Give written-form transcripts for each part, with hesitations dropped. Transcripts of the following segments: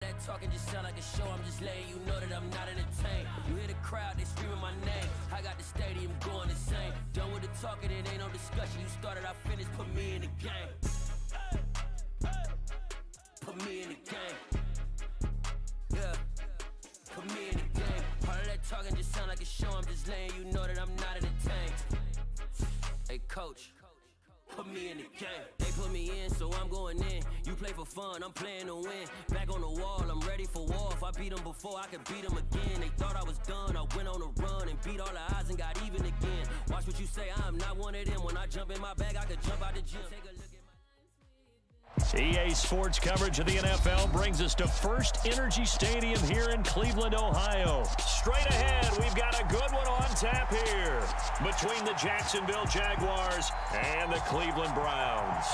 That talking just sound like a show, I'm just letting you know that I'm not entertained. You hear the crowd, they screaming my name. I got the stadium going insane. Done with the talking, it ain't no discussion. You started, I finished, put me in the game. Put me in the game. Yeah, put me in the game. All of that talking just sound like a show, I'm just letting you know that I'm not entertained. Hey coach, put me in the game. They put me in, so I'm going in. You play for fun, I'm playing to win. Back on the wall, I'm ready for war. If I beat them before, I could beat them again. They thought I was done, I went on a run and beat all the odds and got even again. Watch what you say, I'm not one of them. When I jump in my bag, I could jump out the gym. Take a look at EA Sports coverage of the NFL brings us to First Energy Stadium here in Cleveland, Ohio. Straight ahead, we've got a good one on tap here between the Jacksonville Jaguars and the Cleveland Browns.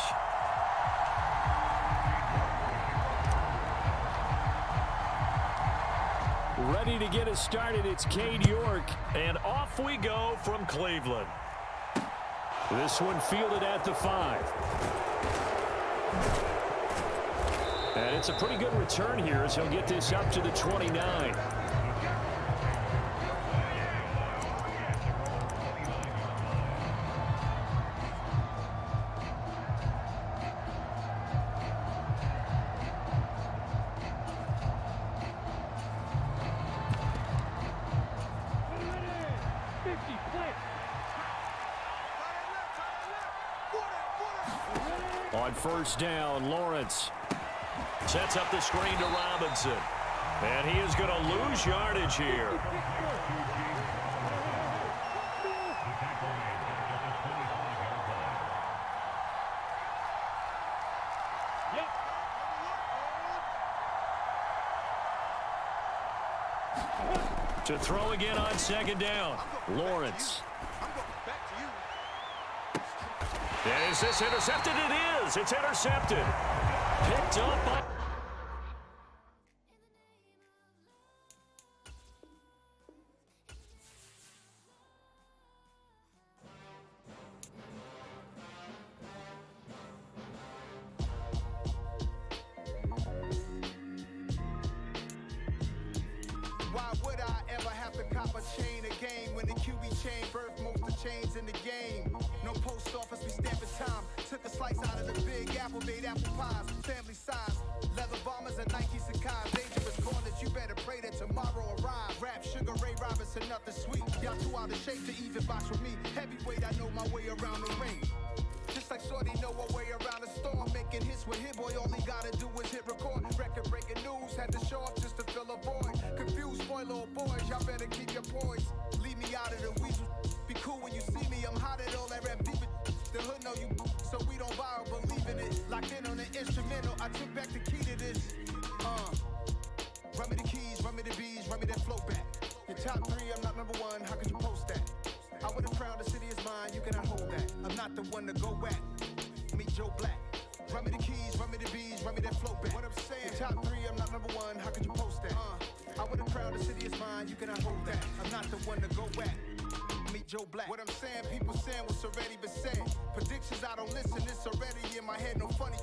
Ready to get us started, it's Cade York, and off we go from Cleveland. This one fielded at the 5. And it's a pretty good return here as he'll get this up to the 29. On first down, Lawrence sets up the screen to Robinson. And he is going to lose yardage here. To throw again on second down, Lawrence. And is this intercepted? It is. It's intercepted. Picked up by... Why would I ever have to cop a chain a game when the QB chain birthed most of the chains in the game? No post office, we stamping time. Took a slice out of the big apple, made apple pies, family size. Leather bombers and Nike Sacai. Dangerous corners, you better pray that tomorrow arrive. Rap, Sugar Ray Robinson, nothing sweet. Y'all too out of shape to even box with me. Heavyweight, I know my way around the ring. Just like Shorty know her way around the storm. Making hits with Hit Boy, all he gotta do is hit record. Record breaking news, had to show up just to fill a void. Confused, spoiler boys, y'all better keep your poise. Leave me out of the weasel. Be cool when you see me, I'm hot at all that rap deep. The hood know you, so we don't borrow, believe in it. Locked in on the instrumental, I took back the key to this. Run me the keys, run me the bees, run me that flow back. Your top 3, I'm not number 1, how could you post that? I would have crowned the city is mine, you cannot hold that. I'm not the one to go at. Meet Joe Black. Run me the keys, run me the bees, run me that flow back. What I'm saying, your top 3, I'm not number 1, how could you post that? I would have crowned the city is mine, you cannot hold that. I'm not the one to go at. Meet Joe Black. What I'm saying, people saying what's already been said. Predictions, I don't listen, it's already in my head, no funny.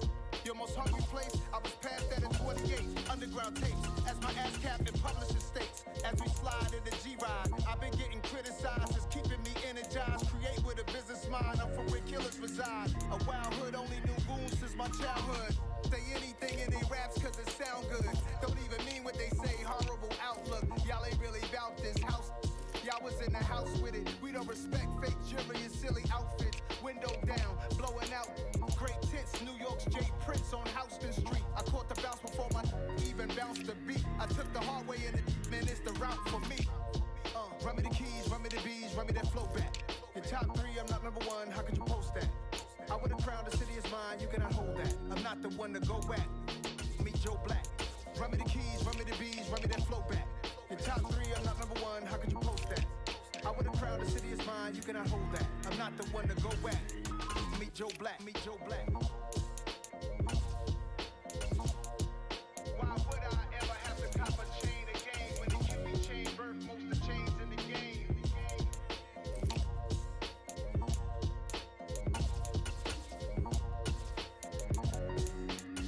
Your most hungry place, I was past that in 28. Underground tapes, as my ass cap in publishing states. As we slide in the G-Ride, I've been getting criticized, it's keeping me energized. Create with a business mind, I'm from where killers reside. A wild hood, only knew goons since my childhood. Say anything in they raps cause it sound good. Don't even mean what they say, horrible outlook. Y'all ain't really about this house. Y'all was in the house with it. We don't respect fake jewelry and silly outfits. Window down, blowing out. Great tits, New York's J. Prince on Houston Street. I caught the bounce before my even bounced the beat. I took the hard way in it, man, it's the route for me. Run me the keys, run me the bees, run me that flow back. Your top 3, I'm not number 1, how could you post that? I would have crowned the city is mine, you cannot hold that. I'm not the one to go at. Meet Joe Black. Run me the keys, run me the bees, run me that flow back. Your top 3, I'm not number 1, how could you post that? I would have crowned the city is mine, you cannot hold that. I'm not the one to go at. Meet Joe Black, meet Joe Black. Why would I ever have to cop a chain a game when the QB chain birthed most of the chains in the game?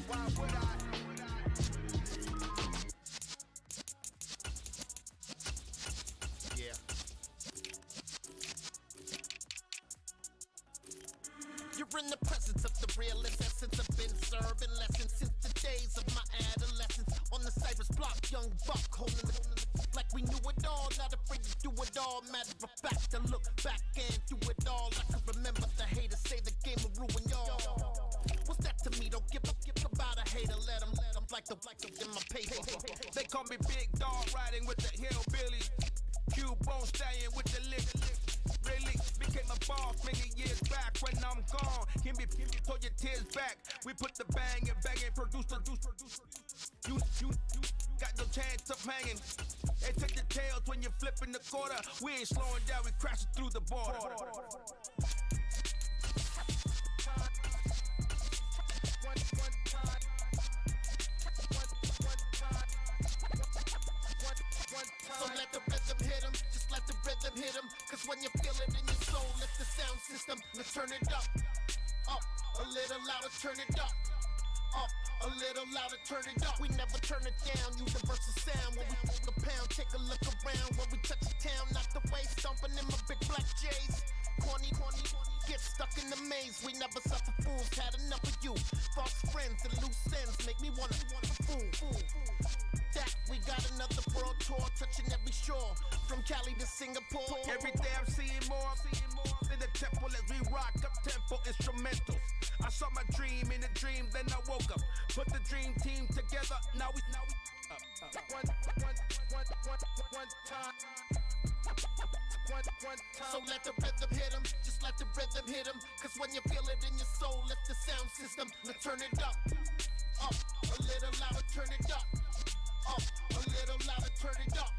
Why would I? in the presence of the realest essence. I've been serving lessons since the days of my adolescence. On the Cypress block, young buck holding the like we knew it all, not afraid to do it all. Matter of fact, to look back and do it all. I can remember the haters say the game will ruin y'all. What's that to me? Don't give about a hater. Let them like the in my paper. They call me Big Dog, riding with the hillbillies. Q-Bone staying with the lick. Really became a boss many years back. When I'm gone, give me throw your tears back. We put the bang and produce. You got no chance of hanging. They take the tails when you're flipping the quarter. We ain't slowing down, we crashing through the border. So let the rhythm hit him, just let the rhythm hit him. Cause when you feel it in your soul, lift the sound system. Let's turn it up, a little louder, turn it up, a little louder, turn it up. We never turn it down, universal sound. When we pull the pound, take a look around. When we touch the town, knock the way, stomping in my big black J's. Corny, get stuck in the maze. We never suffer fools, had enough of you. False friends and loose ends make me wanna fool. That we got another world tour, touching every shore, from Cali to Singapore. Every day I'm seeing more in the temple as we rock up tempo instrumentals. I saw my dream in a dream, then I woke up. Put the dream team together, now we one time. So let the rhythm hit him, just let the rhythm hit him. Cause when you feel it in your soul, lift the sound system. Let's turn it up, a little louder, turn it up, a little louder, turn it up.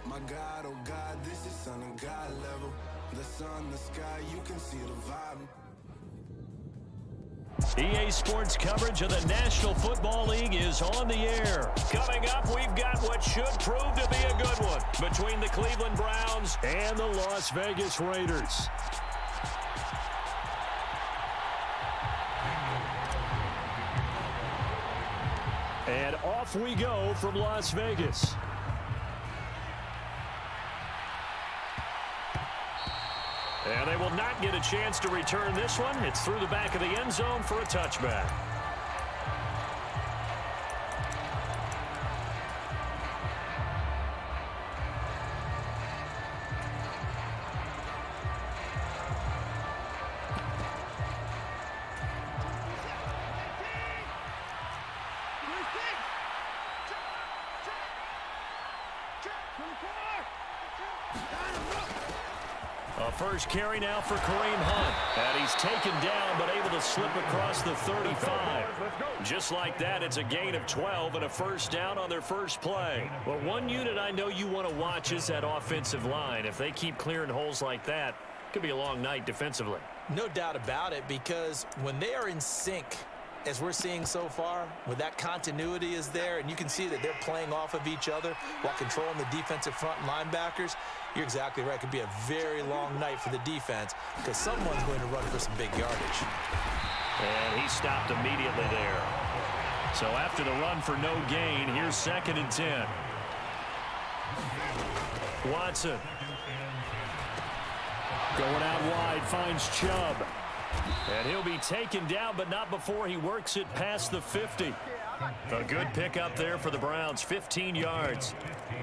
My God, oh God, this is Son of God level. The sun, the sky, you can see the vibe. EA Sports coverage of the National Football League is on the air. Coming up, we've got what should prove to be a good one between the Cleveland Browns and the Las Vegas Raiders. And off we go from Las Vegas. And they will not get a chance to return this one. It's through the back of the end zone for a touchback. First carry now for Kareem Hunt. And he's taken down, but able to slip across the 35. Just like that, it's a gain of 12 and a first down on their first play. Well, one unit I know you want to watch is that offensive line. If they keep clearing holes like that, it could be a long night defensively. No doubt about it, because when they are in sync, as we're seeing so far, when that continuity is there and you can see that they're playing off of each other while controlling the defensive front linebackers, you're exactly right. It could be a very long night for the defense because someone's going to run for some big yardage. And he stopped immediately there. So after the run for no gain, here's 2nd and 10. Watson. Going out wide, finds Chubb. And he'll be taken down, but not before he works it past the 50. A good pickup there for the Browns, 15 yards.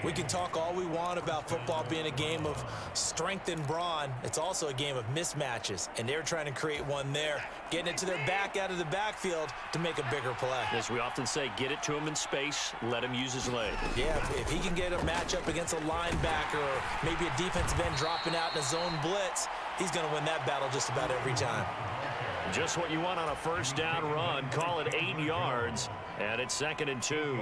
We can talk all we want about football being a game of strength and brawn. It's also a game of mismatches, and they're trying to create one there, getting it to their back out of the backfield to make a bigger play. As we often say, get it to him in space, let him use his leg. Yeah, if he can get a matchup against a linebacker or maybe a defensive end dropping out in a zone blitz, he's going to win that battle just about every time. Just what you want on a first down run. Call it 8 yards, and it's 2nd and 2.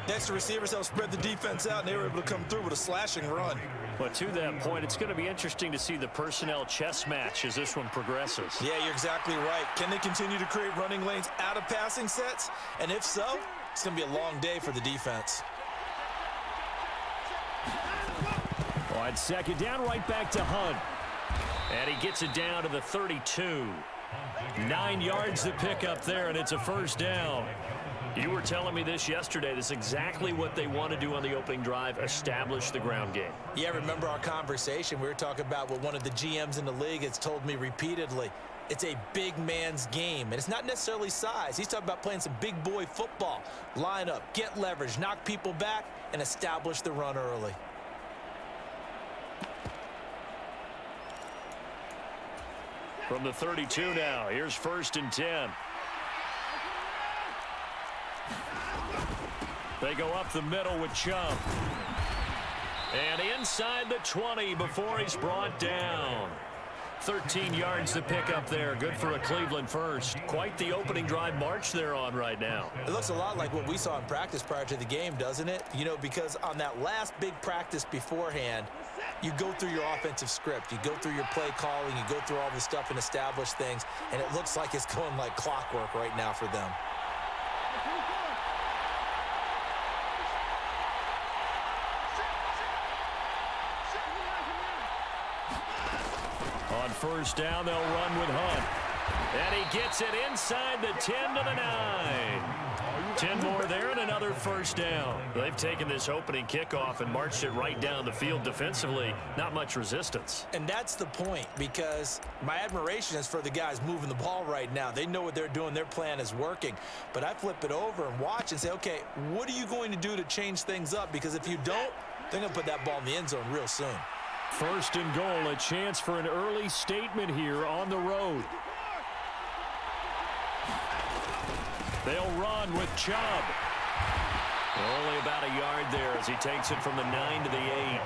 Next, receivers help spread the defense out, and they were able to come through with a slashing run. But to that point, it's going to be interesting to see the personnel chess match as this one progresses. Yeah, you're exactly right. Can they continue to create running lanes out of passing sets? And if so, it's going to be a long day for the defense. On 2nd down, right back to Hunt. And he gets it down to the 32. 9 yards to pick up there, and it's a first down. You were telling me this yesterday. This is exactly what they want to do on the opening drive, establish the ground game. Yeah, remember our conversation? We were talking about what one of the GMs in the league has told me repeatedly. It's a big man's game, and it's not necessarily size. He's talking about playing some big boy football. Line up, get leverage, knock people back, and establish the run early. From the 32 now, here's 1st and 10. They go up the middle with Chubb. And inside the 20 before he's brought down. 13 yards to pick up there. Good for a Cleveland first. Quite the opening drive march they're on right now. It looks a lot like what we saw in practice prior to the game, doesn't it? You know, because on that last big practice beforehand, you go through your offensive script. You go through your play calling. You go through all the stuff and establish things. And it looks like it's going like clockwork right now for them. On 1st down, they'll run with Hunt. And he gets it inside the 10 to the 9. 10 more there and another first down. They've taken this opening kickoff and marched it right down the field defensively. Not much resistance. And that's the point, because my admiration is for the guys moving the ball right now. They know what they're doing. Their plan is working. But I flip it over and watch and say, okay, what are you going to do to change things up? Because if you don't, they're going to put that ball in the end zone real soon. 1st and goal, a chance for an early statement here on the road. They'll run with Chubb. Only about a yard there as he takes it from the 9 to the 8.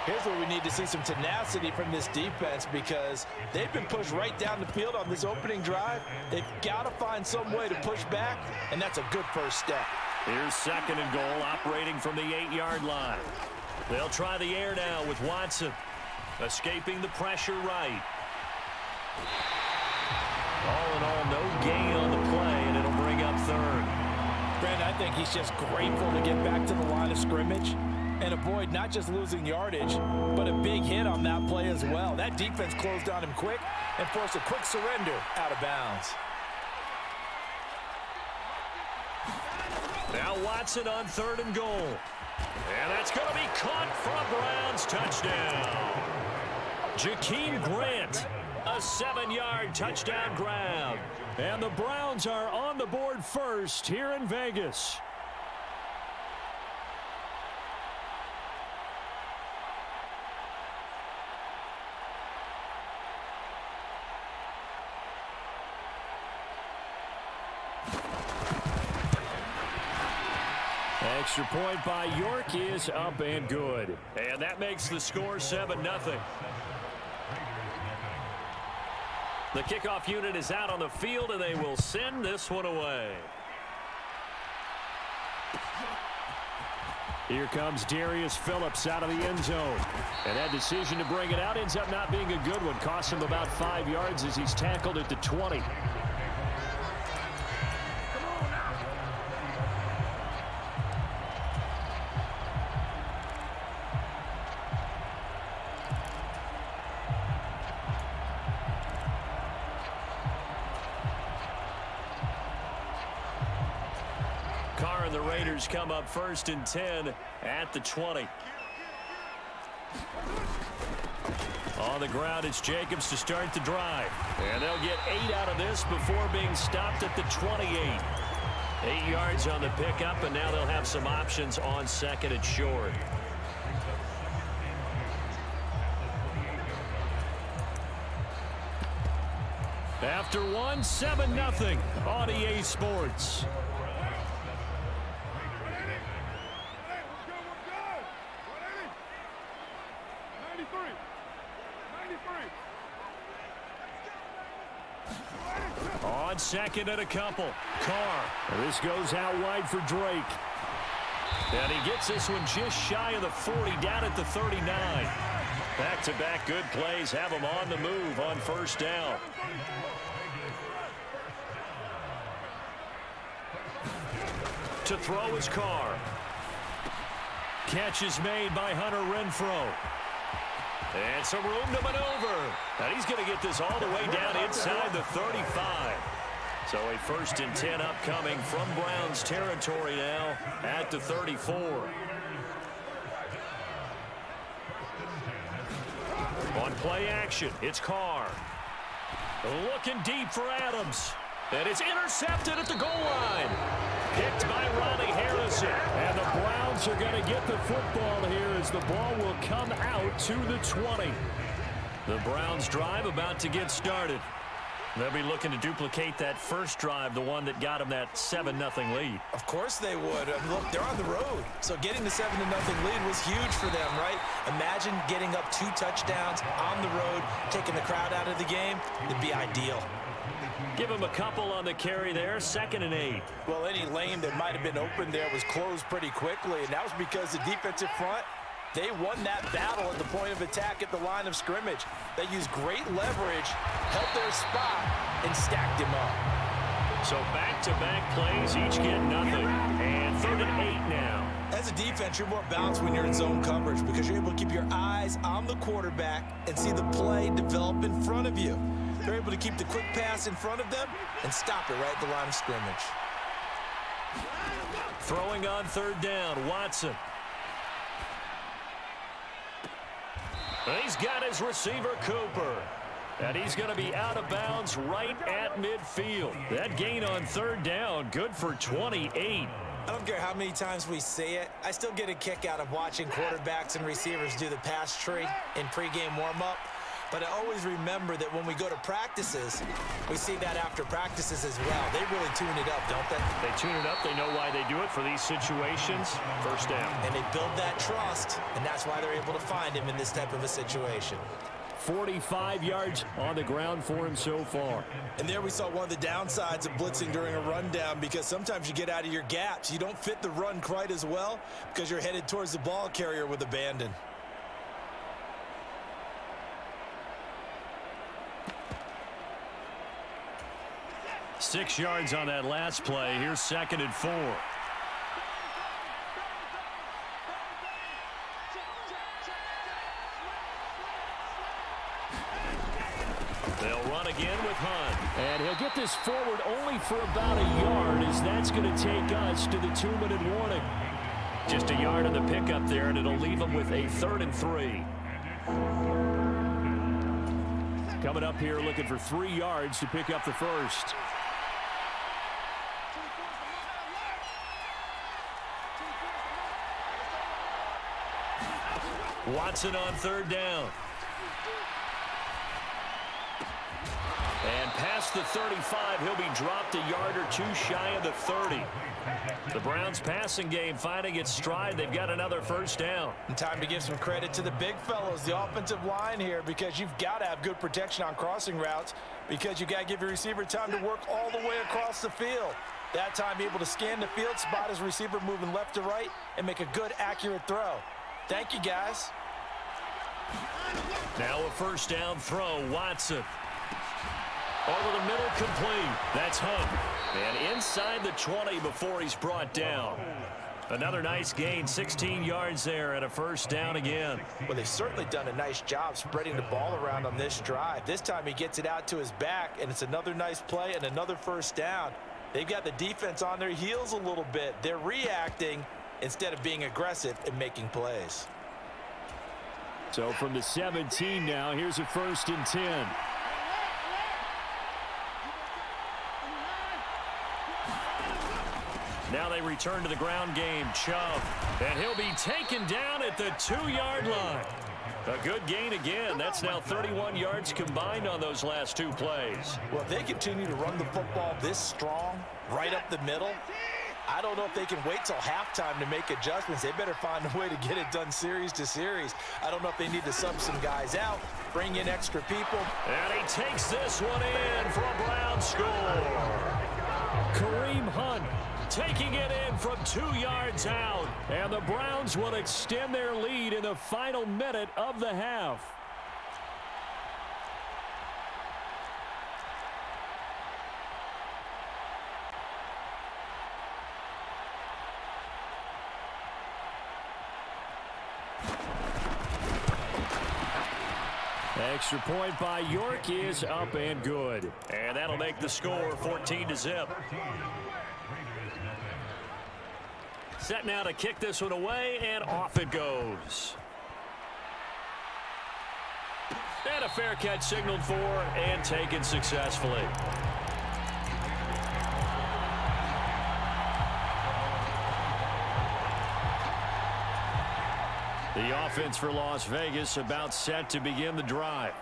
Here's where we need to see some tenacity from this defense, because they've been pushed right down the field on this opening drive. They've got to find some way to push back, and that's a good first step. Here's 2nd and goal, operating from the 8-yard line. They'll try the air now with Watson. Escaping the pressure right. All in all, no gain on the play, and it'll bring up 3rd. Brandon, I think he's just grateful to get back to the line of scrimmage and avoid not just losing yardage, but a big hit on that play as well. That defense closed on him quick and forced a quick surrender out of bounds. Now Watson on 3rd and goal. And that's going to be caught for a Browns touchdown. Jakeem Grant, a 7-yard touchdown grab. And the Browns are on the board first here in Vegas. Extra point by York is up and good. And that makes the score 7-0. The kickoff unit is out on the field, and they will send this one away. Here comes Darius Phillips out of the end zone. And that decision to bring it out ends up not being a good one. Costs him about 5 yards as he's tackled at the 20. Carr and the Raiders come up 1st and 10 at the 20. On the ground, it's Jacobs to start the drive. And they'll get 8 out of this before being stopped at the 28. 8 yards on the pickup, and now they'll have some options on 2nd and short. After one, 7-0 on EA Sports. on second and a couple. Carr. And this goes out wide for Drake. And he gets this one just shy of the 40, down at the 39. Back-to-back good plays have him on the move on first down. To throw is Carr. Catch is made by Hunter Renfrow. And some room to maneuver. And he's going to get this all the way down inside the 35. So a 1st and 10 upcoming from Browns territory now at the 34. On play action, it's Carr. Looking deep for Adams. And it's intercepted at the goal line. Picked by Ronnie Harrison. And the Browns are going to get the football here as the ball will come out to the 20. The Browns drive about to get started. They'll be looking to duplicate that first drive, the one that got them that 7-0 lead. Of course they would. Look, they're on the road. So getting the 7-0 lead was huge for them, right? Imagine getting up 2 touchdowns on the road, taking the crowd out of the game. It'd be ideal. Give him a couple on the carry there, 2nd and 8. Well, any lane that might have been open there was closed pretty quickly, and that was because the defensive front, they won that battle at the point of attack at the line of scrimmage. They used great leverage, held their spot, and stacked him up. So back-to-back plays, each get nothing. And 3rd and 8 now. As a defense, you're more balanced when you're in zone coverage because you're able to keep your eyes on the quarterback and see the play develop in front of you. They're able to keep the quick pass in front of them and stop it right at the line of scrimmage. Throwing on 3rd down, Watson. He's got his receiver, Cooper. And he's going to be out of bounds right at midfield. That gain on 3rd down, good for 28. I don't care how many times we say it. I still get a kick out of watching quarterbacks and receivers do the pass tree in pregame warm-up. But I always remember that when we go to practices, we see that after practices as well. They really tune it up, don't they? They tune it up. They know why they do it for these situations. 1st down. And they build that trust, and that's why they're able to find him in this type of a situation. 45 yards on the ground for him so far. And there we saw one of the downsides of blitzing during a rundown because sometimes you get out of your gaps. You don't fit the run quite as well because you're headed towards the ball carrier with abandon. Six yards on that last play. Here's 2nd and 4. They'll run again with Hunt. And he'll get this forward only for about a yard, as that's going to take us to the 2-minute warning. Just a yard on the pickup there, and it'll leave them with a 3rd and 3. Coming up here looking for 3 yards to pick up the first. Watson on 3rd down. And past the 35, he'll be dropped a yard or 2 shy of the 30. The Browns passing game finding its stride. They've got another 1st down. And time to give some credit to the big fellows, the offensive line here, because you've got to have good protection on crossing routes because you got to give your receiver time to work all the way across the field. That time, be able to scan the field, spot his receiver moving left to right, and make a good, accurate throw. Thank you, guys. Now a 1st down throw, Watson. Over the middle, complete. That's Hunt. And inside the 20 before he's brought down. Another nice gain, 16 yards there, and a 1st down again. Well, they've certainly done a nice job spreading the ball around on this drive. This time he gets it out to his back, and it's another nice play and another 1st down. They've got the defense on their heels a little bit. They're reacting instead of being aggressive and making plays. So from the 17 now, here's a 1st and 10. Now they return to the ground game. Chubb. And he'll be taken down at the 2-yard line. A good gain again. That's now 31 yards combined on those last 2 plays. Well, if they continue to run the football this strong, right up the middle, I don't know if they can wait till halftime to make adjustments. They better find a way to get it done series to series. I don't know if they need to sub some guys out, bring in extra people. And he takes this one in for a Brown score. Kareem Hunt taking it in from 2 yards out. And the Browns will extend their lead in the final minute of the half. Extra point by York is up and good. And that'll make the score 14-0. Set now to kick this one away, and off it goes. And a fair catch signaled for and taken successfully. The offense for Las Vegas about set to begin the drive.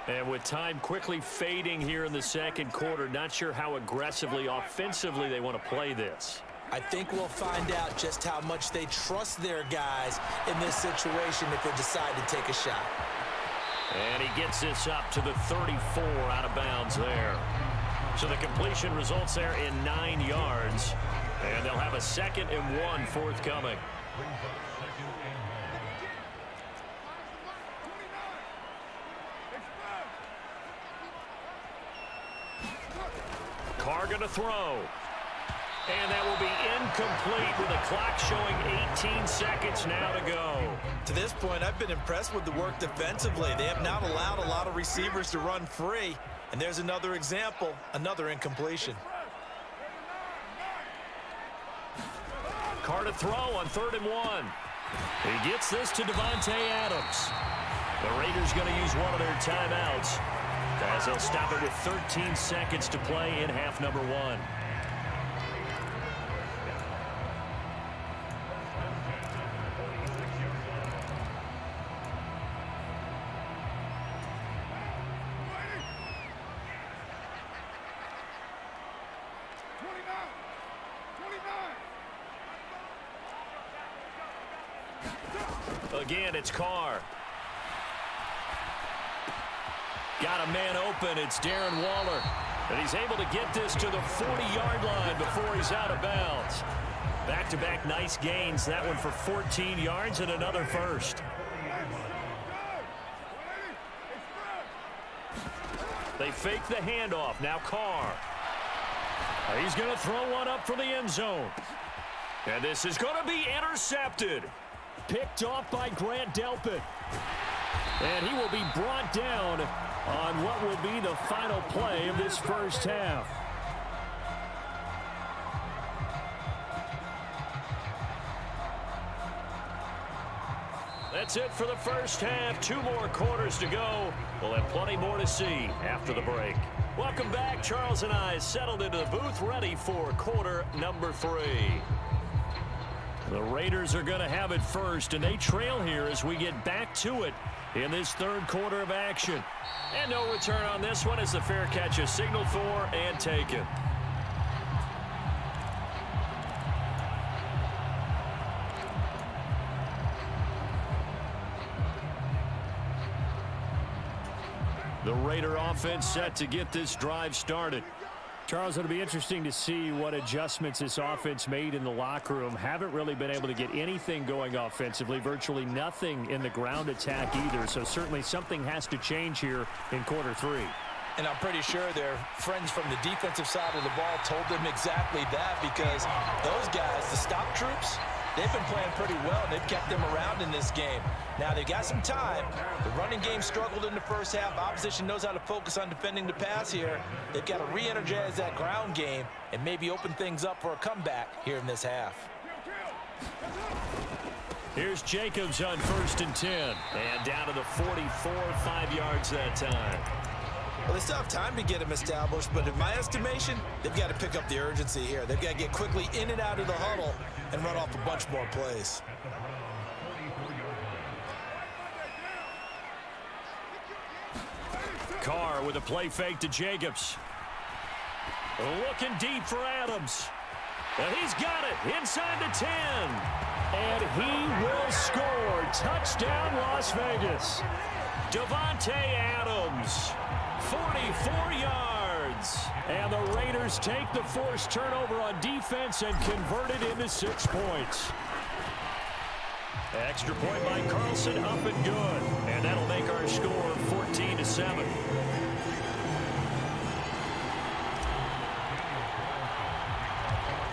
And with time quickly fading here in the second quarter, not sure how aggressively, offensively they want to play this. I think we'll find out just how much they trust their guys in this situation if they decide to take a shot. And he gets this up to the 34 out of bounds there. So the completion results there in 9 yards. And they'll have a 2nd and 1 forthcoming. Carr going to throw. And that will be incomplete with the clock showing 18 seconds now to go. To this point, I've been impressed with the work defensively. They have not allowed a lot of receivers to run free. And there's another example, another incompletion. Carr to throw on 3rd and 1. He gets this to Davante Adams. The Raiders going to use one of their timeouts as they'll stop it with 13 seconds to play in half number 1. Again, it's Carr. Got a man open. It's Darren Waller. And he's able to get this to the 40-yard line before he's out of bounds. Back-to-back nice gains. That one for 14 yards and another first. They fake the handoff. Now Carr. He's going to throw one up for the end zone. And this is going to be intercepted. Picked off by Grant Delpit. And he will be brought down on what will be the final play of this first half. That's it for the first half. 2 more quarters to go. We'll have plenty more to see after the break. Welcome back. Charles and I settled into the booth, ready for quarter number 3. The Raiders are going to have it first, and they trail here as we get back to it in this 3rd quarter of action. And no return on this one as the fair catch is signaled for and taken. The Raider offense set to get this drive started. Charles, it'll be interesting to see what adjustments this offense made in the locker room. Haven't really been able to get anything going offensively, virtually nothing in the ground attack either. So certainly something has to change here in quarter 3. And I'm pretty sure their friends from the defensive side of the ball told them exactly that, because those guys, the stop troops, they've been playing pretty well. They've kept them around in this game. Now, they've got some time. The running game struggled in the first half. Opposition knows how to focus on defending the pass here. They've got to re-energize that ground game and maybe open things up for a comeback here in this half. Here's Jacobs on 1st and 10. And down to the 44, 5 yards that time. Well, they still have time to get him established, but in my estimation, they've got to pick up the urgency here. They've got to get quickly in and out of the huddle and run off a bunch more plays. Carr with a play fake to Jacobs. Looking deep for Adams. And he's got it inside the 10. And he will score. Touchdown, Las Vegas. Davante Adams, 44 yards. And the Raiders take the forced turnover on defense and convert it into 6 points. Extra point by Carlson, up and good. And that'll make our score 14-7.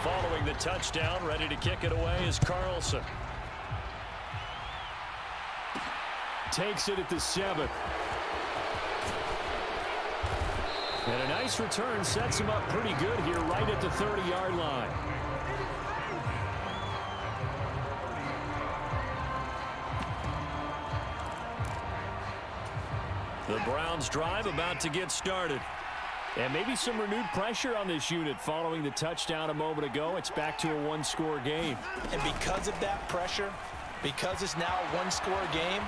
Following the touchdown, ready to kick it away is Carlson. Takes it at the 7. And a nice return sets him up pretty good here right at the 30-yard line. The Browns drive about to get started. And maybe some renewed pressure on this unit following the touchdown a moment ago. It's back to a one-score game. And because of that pressure, because it's now a one-score game,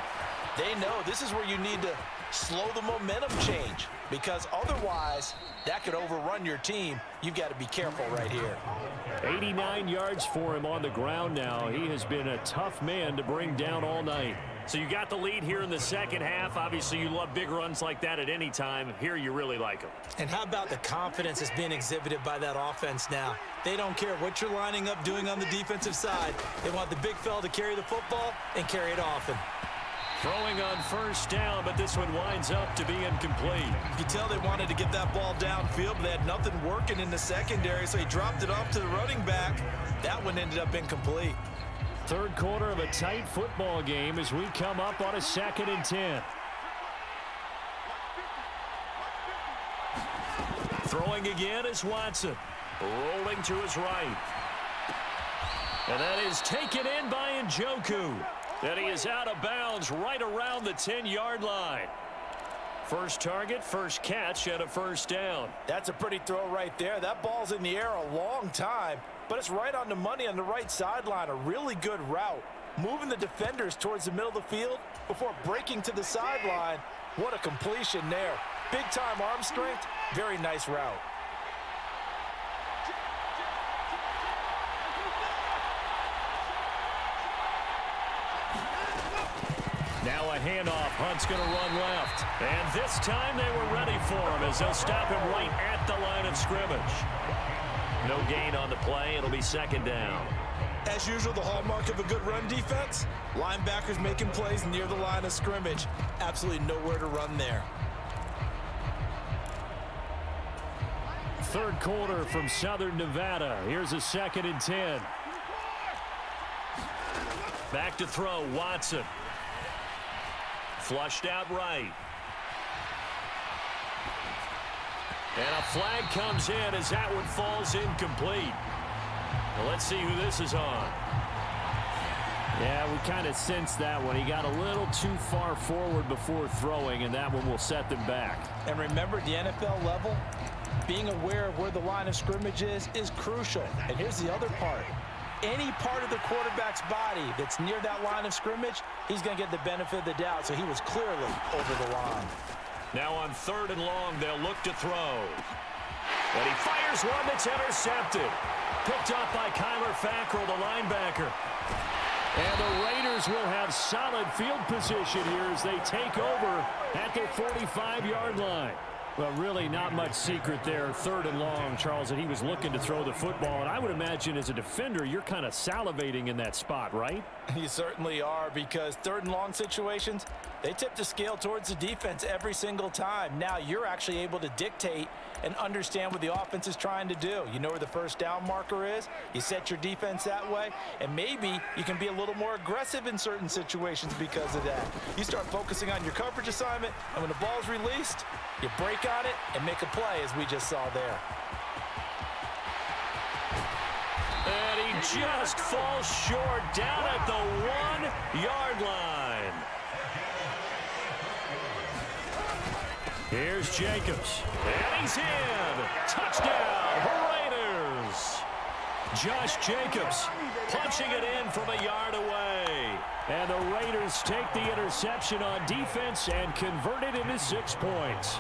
they know this is where you need to slow the momentum change, because otherwise that could overrun your team. You've got to be careful right here. 89 yards for him on the ground now. He has been a tough man to bring down all night. So you got the lead here in the second half. Obviously, you love big runs like that at any time. Here you really like them. And how about the confidence that's being exhibited by that offense now? They don't care what you're lining up doing on the defensive side. They want the big fella to carry the football and carry it often. Throwing on first down, but this one winds up to be incomplete. You tell they wanted to get that ball downfield, but they had nothing working in the secondary, so he dropped it off to the running back. That one ended up incomplete. Third quarter of a tight football game as we come up on a 2nd and 10. Throwing again is Watson. Rolling to his right. And that is taken in by Njoku. And he is out of bounds right around the 10-yard line. First target, first catch, and a first down. That's a pretty throw right there. That ball's in the air a long time, but it's right on the money on the right sideline. A really good route. Moving the defenders towards the middle of the field before breaking to the sideline. What a completion there. Big-time arm strength. Very nice route. Now a handoff. Hunt's going to run left. And this time they were ready for him as they'll stop him right at the line of scrimmage. No gain on the play. It'll be second down. As usual, the hallmark of a good run defense, linebackers making plays near the line of scrimmage. Absolutely nowhere to run there. Third quarter from Southern Nevada. Here's a 2nd and 10. Back to throw, Watson. Flushed out right. And a flag comes in as that one falls incomplete. Well, let's see who this is on. Yeah, we kind of sensed that one. He got a little too far forward before throwing, and that one will set them back. And remember, at the NFL level, being aware of where the line of scrimmage is crucial. And here's the other part. Any part of the quarterback's body that's near that line of scrimmage, he's going to get the benefit of the doubt. So he was clearly over the line. Now on 3rd and long, they'll look to throw. And he fires one that's intercepted. Picked up by Kyler Fackrell, the linebacker. And the Raiders will have solid field position here as they take over at their 45-yard line. Well, really not much secret there. 3rd and long, Charles, that he was looking to throw the football. And I would imagine as a defender, you're kind of salivating in that spot, right? You certainly are, because 3rd and long situations, they tip the scale towards the defense every single time. Now you're actually able to dictate and understand what the offense is trying to do. You know where the first down marker is. You set your defense that way, and maybe you can be a little more aggressive in certain situations because of that. You start focusing on your coverage assignment, and when the ball's released, you break on it and make a play, as we just saw there. And he just falls short down at the 1-yard line. Here's Jacobs. And he's in. Touchdown, Raiders. Josh Jacobs punching it in from a yard away. And the Raiders take the interception on defense and convert it into 6 points.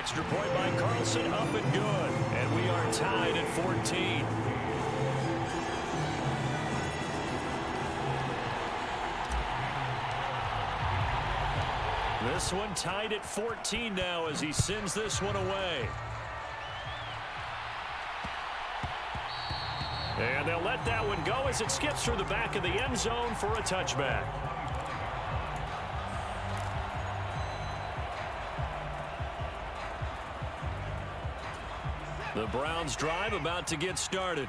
extra point by Carlson, up and good. And we are tied at 14. This one tied at 14 now as he sends this one away. And they'll let that one go as it skips through the back of the end zone for a touchback. The Browns drive about to get started.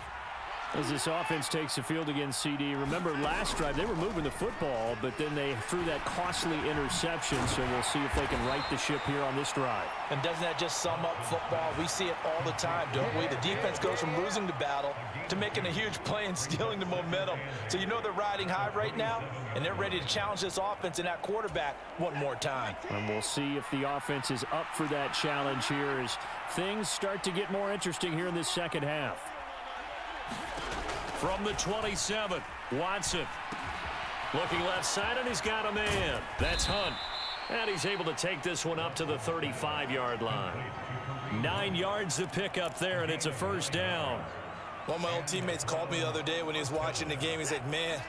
As this offense takes the field against CD, remember last drive they were moving the football, but then they threw that costly interception, so we'll see if they can right the ship here on this drive. And doesn't that just sum up football? We see it all the time, don't we? The defense goes from losing the battle to making a huge play and stealing the momentum. So you know they're riding high right now, and they're ready to challenge this offense and that quarterback one more time. And we'll see if the offense is up for that challenge here as things start to get more interesting here in this second half. From the 27, Watson. Looking left side, and he's got a man. That's Hunt. And he's able to take this one up to the 35-yard line. 9 yards to pick up there, and it's a first down. One of my old teammates called me the other day when he was watching the game. He's like, man,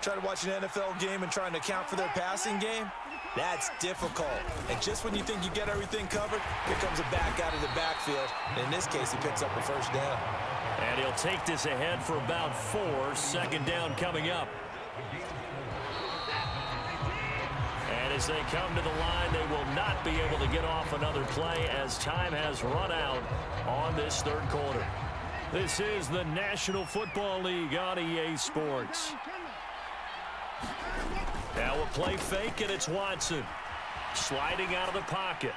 trying to watch an NFL game and trying to account for their passing game? That's difficult. And just when you think you get everything covered, here comes a back out of the backfield. And in this case, he picks up a first down. And he'll take this ahead for about 4. Second down coming up. And as they come to the line, they will not be able to get off another play as time has run out on this third quarter. This is the National Football League on EA Sports. Now a play fake, and it's Watson. Sliding out of the pocket.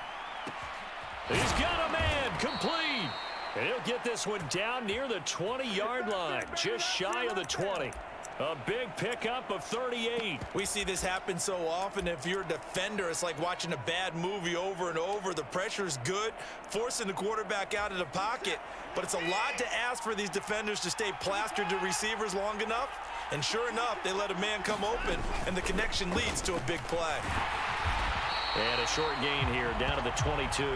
He's got a man, complete. And he'll get this one down near the 20-yard line, just shy of the 20. A big pickup of 38. We see this happen so often. If you're a defender, it's like watching a bad movie over and over. The pressure's good, forcing the quarterback out of the pocket. But it's a lot to ask for these defenders to stay plastered to receivers long enough. And sure enough, they let a man come open, and the connection leads to a big play. And a short gain here, down to the 22.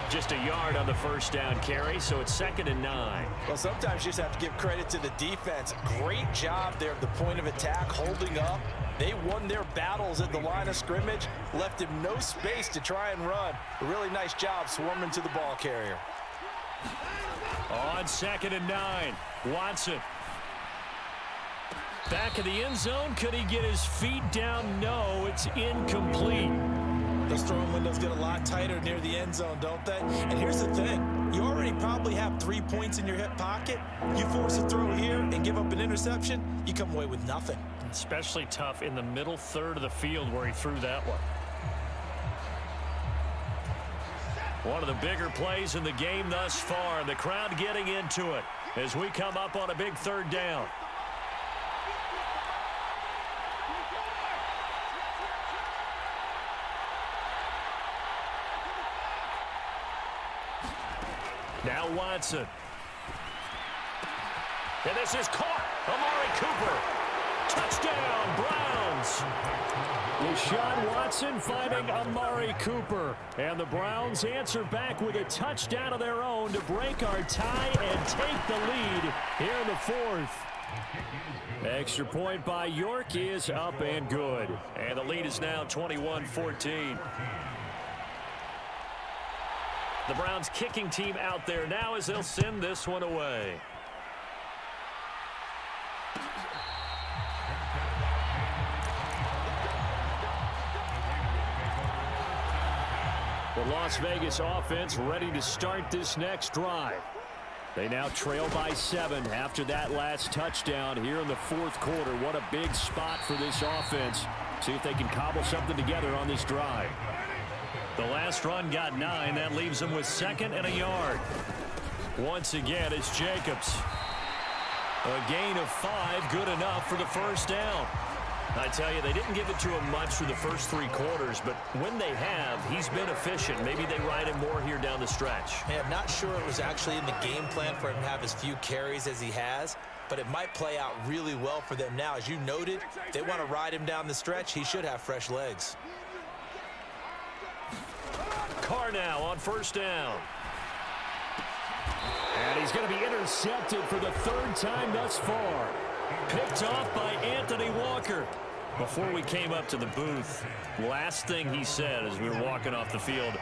Just a yard on the first down carry, so it's 2nd and 9. Well, sometimes you just have to give credit to the defense. Great job there at the point of attack, holding up. They won their battles at the line of scrimmage, left him no space to try and run. A really nice job swarming to the ball carrier. On 2nd and 9, Watson. Back of the end zone, could he get his feet down? No, it's incomplete. Those throwing windows get a lot tighter near the end zone, don't they? And here's the thing. You already probably have 3 points in your hip pocket. You force a throw here and give up an interception, you come away with nothing. Especially tough in the middle third of the field where he threw that one. One of the bigger plays in the game thus far. The crowd getting into it as we come up on a big third down. Now Watson. And this is caught. Amari Cooper. Touchdown, Browns. Deshaun Watson finding Amari Cooper. And the Browns answer back with a touchdown of their own to break our tie and take the lead here in the 4th. Extra point by York is up and good. And the lead is now 21-14. The Browns kicking team out there now as they'll send this one away. The Las Vegas offense ready to start this next drive. They now trail by 7 after that last touchdown here in the 4th quarter. What a big spot for this offense. See if they can cobble something together on this drive. The last run got 9. That leaves them with 2nd and a yard. Once again, it's Jacobs. A gain of 5, good enough for the first down. I tell you, they didn't give it to him much through the first 3 quarters, but when they have, he's been efficient. Maybe they ride him more here down the stretch. Hey, I'm not sure it was actually in the game plan for him to have as few carries as he has, but it might play out really well for them now. As you noted, if they want to ride him down the stretch, he should have fresh legs. Carr now on first down. And he's going to be intercepted for the third time thus far. Picked off by Anthony Walker. Before we came up to the booth, last thing he said as we were walking off the field,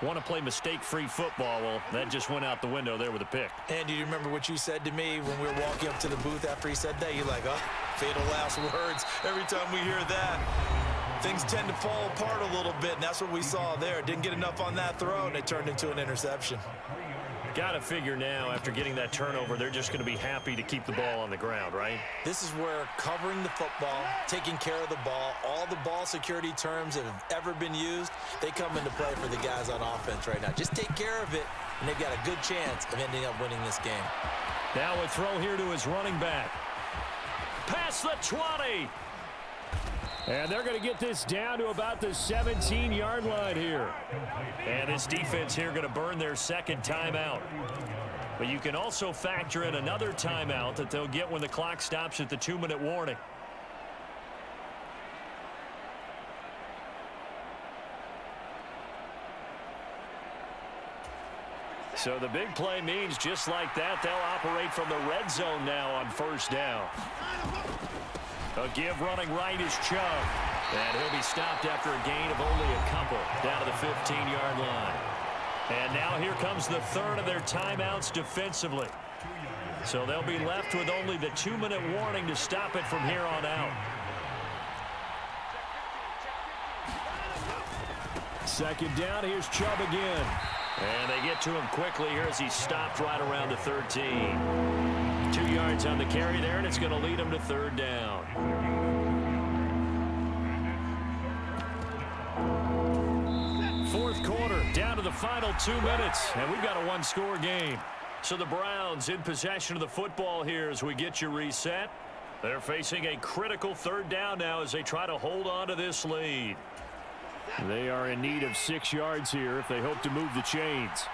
want to play mistake-free football. Well, that just went out the window there with a pick. And do you remember what you said to me when we were walking up to the booth after he said that? You're like, oh, fatal last words. Every time we hear that, things tend to fall apart a little bit, and that's what we saw there. Didn't get enough on that throw, and it turned into an interception. Got to figure now, after getting that turnover, they're just going to be happy to keep the ball on the ground, right? This is where covering the football, taking care of the ball, all the ball security terms that have ever been used, they come into play for the guys on offense right now. Just take care of it, and they've got a good chance of ending up winning this game. Now a throw here to his running back. Past the 20. And they're going to get this down to about the 17-yard line here. And this defense here going to burn their second timeout. But you can also factor in another timeout that they'll get when the clock stops at the 2-minute warning. So the big play means just like that, they'll operate from the red zone now on first down. A give running right is Chubb. And he'll be stopped after a gain of only a couple down to the 15-yard line. And now here comes the third of their timeouts defensively. So they'll be left with only the 2-minute warning to stop it from here on out. Second down, here's Chubb again. And they get to him quickly here as he's stopped right around the 13. 2 yards on the carry there, and it's going to lead him to third down. Fourth quarter, down to the final 2 minutes, and we've got a one-score game. So the Browns in possession of the football here as we get you reset. They're facing a critical third down now as they try to hold on to this lead. They are in need of 6 yards here if they hope to move the chains.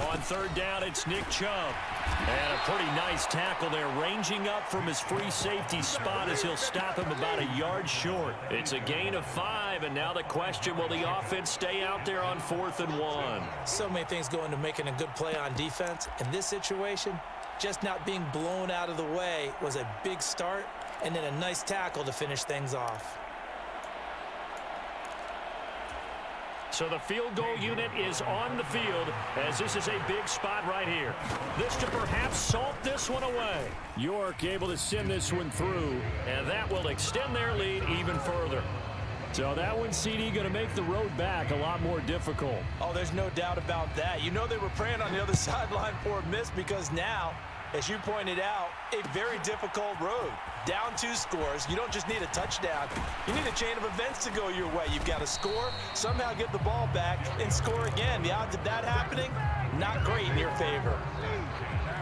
On third down, it's Nick Chubb. And a pretty nice tackle there, ranging up from his free safety spot as he'll stop him about a yard short. It's a gain of 5, and now the question, will the offense stay out there on 4th and 1? So many things go into making a good play on defense. In this situation, just not being blown out of the way was a big start, and then a nice tackle to finish things off. So the field goal unit is on the field as this is a big spot right here. This to perhaps salt this one away. York able to send this one through. And that will extend their lead even further. So that one, CD, going to make the road back a lot more difficult. Oh, there's no doubt about that. You know they were praying on the other sideline for a miss because now, as you pointed out, a very difficult road. Down 2 scores. You don't just need a touchdown. You need a chain of events to go your way. You've got to score, somehow get the ball back, and score again. The odds of that happening, not great in your favor.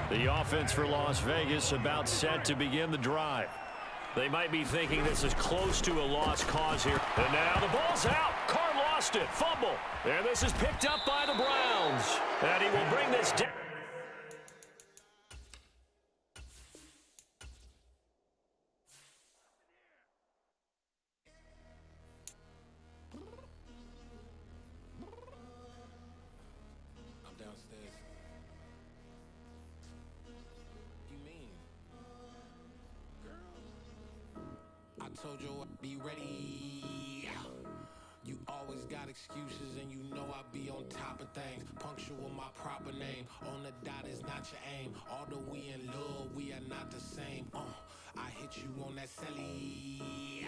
The offense for Las Vegas about set to begin the drive. They might be thinking this is close to a lost cause here. And now the ball's out. Carr lost it. Fumble. And this is picked up by the Browns. And he will bring this down. Told you I'd be ready. You always got excuses and you know I be on top of things. Punctual my proper name. On the dot is not your aim. Although we in love, we are not the same. I hit you on that celly.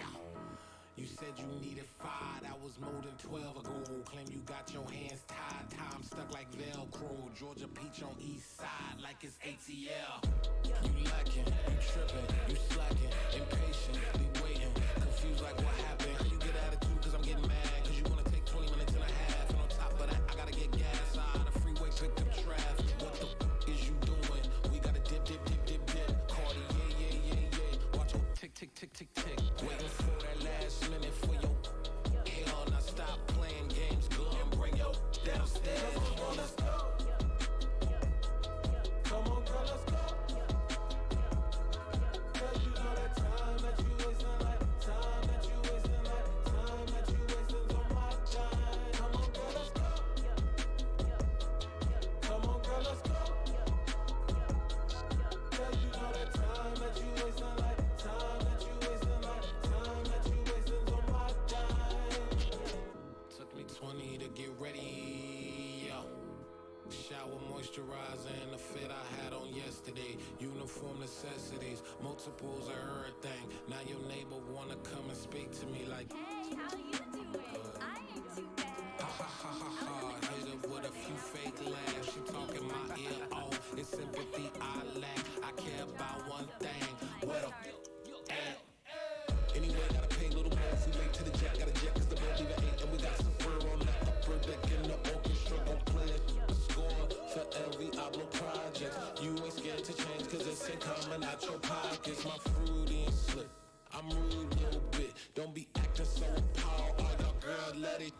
You said you needed 5, that was more than 12 ago. Claim you got your hands tied, time stuck like Velcro. Georgia Peach on east side like it's ATL. You lacking, you tripping, you slacking, impatient, be waiting, confused like what happened. You get attitude cause I'm getting mad, cause you wanna take 20 minutes and a half. And on top of that, I gotta get gas out of the freeway, picked up traffic. What the f is you doing? We gotta dip, dip, dip, dip, dip. Cardi, yeah. Watch your tick, tick, tick, tick, tick. Waiting for that last minute for your hell. Now stop playing games, go and bring your downstairs. moisturizer and the fit I had on yesterday. Uniform necessities, multiples of everything. Now your neighbor wanna come and speak to me like, hey, how you doing? I ain't too bad. ha ha ha ha ha. Hit her with a few fake laughs. She talking my ear off. It's sympathy I lack. I care about one thing. What up? Anyway, gotta pay a little more. If we late to the jack, got a jet cause the boat even ate. And we got some fur on the upper deck and the orchestra gon' play a score for every album project. You ain't scared to change cause it's incoming out your pockets. My fruity and slick, I'm rude a little bit. Don't be acting so appalled. All y'all girl, let it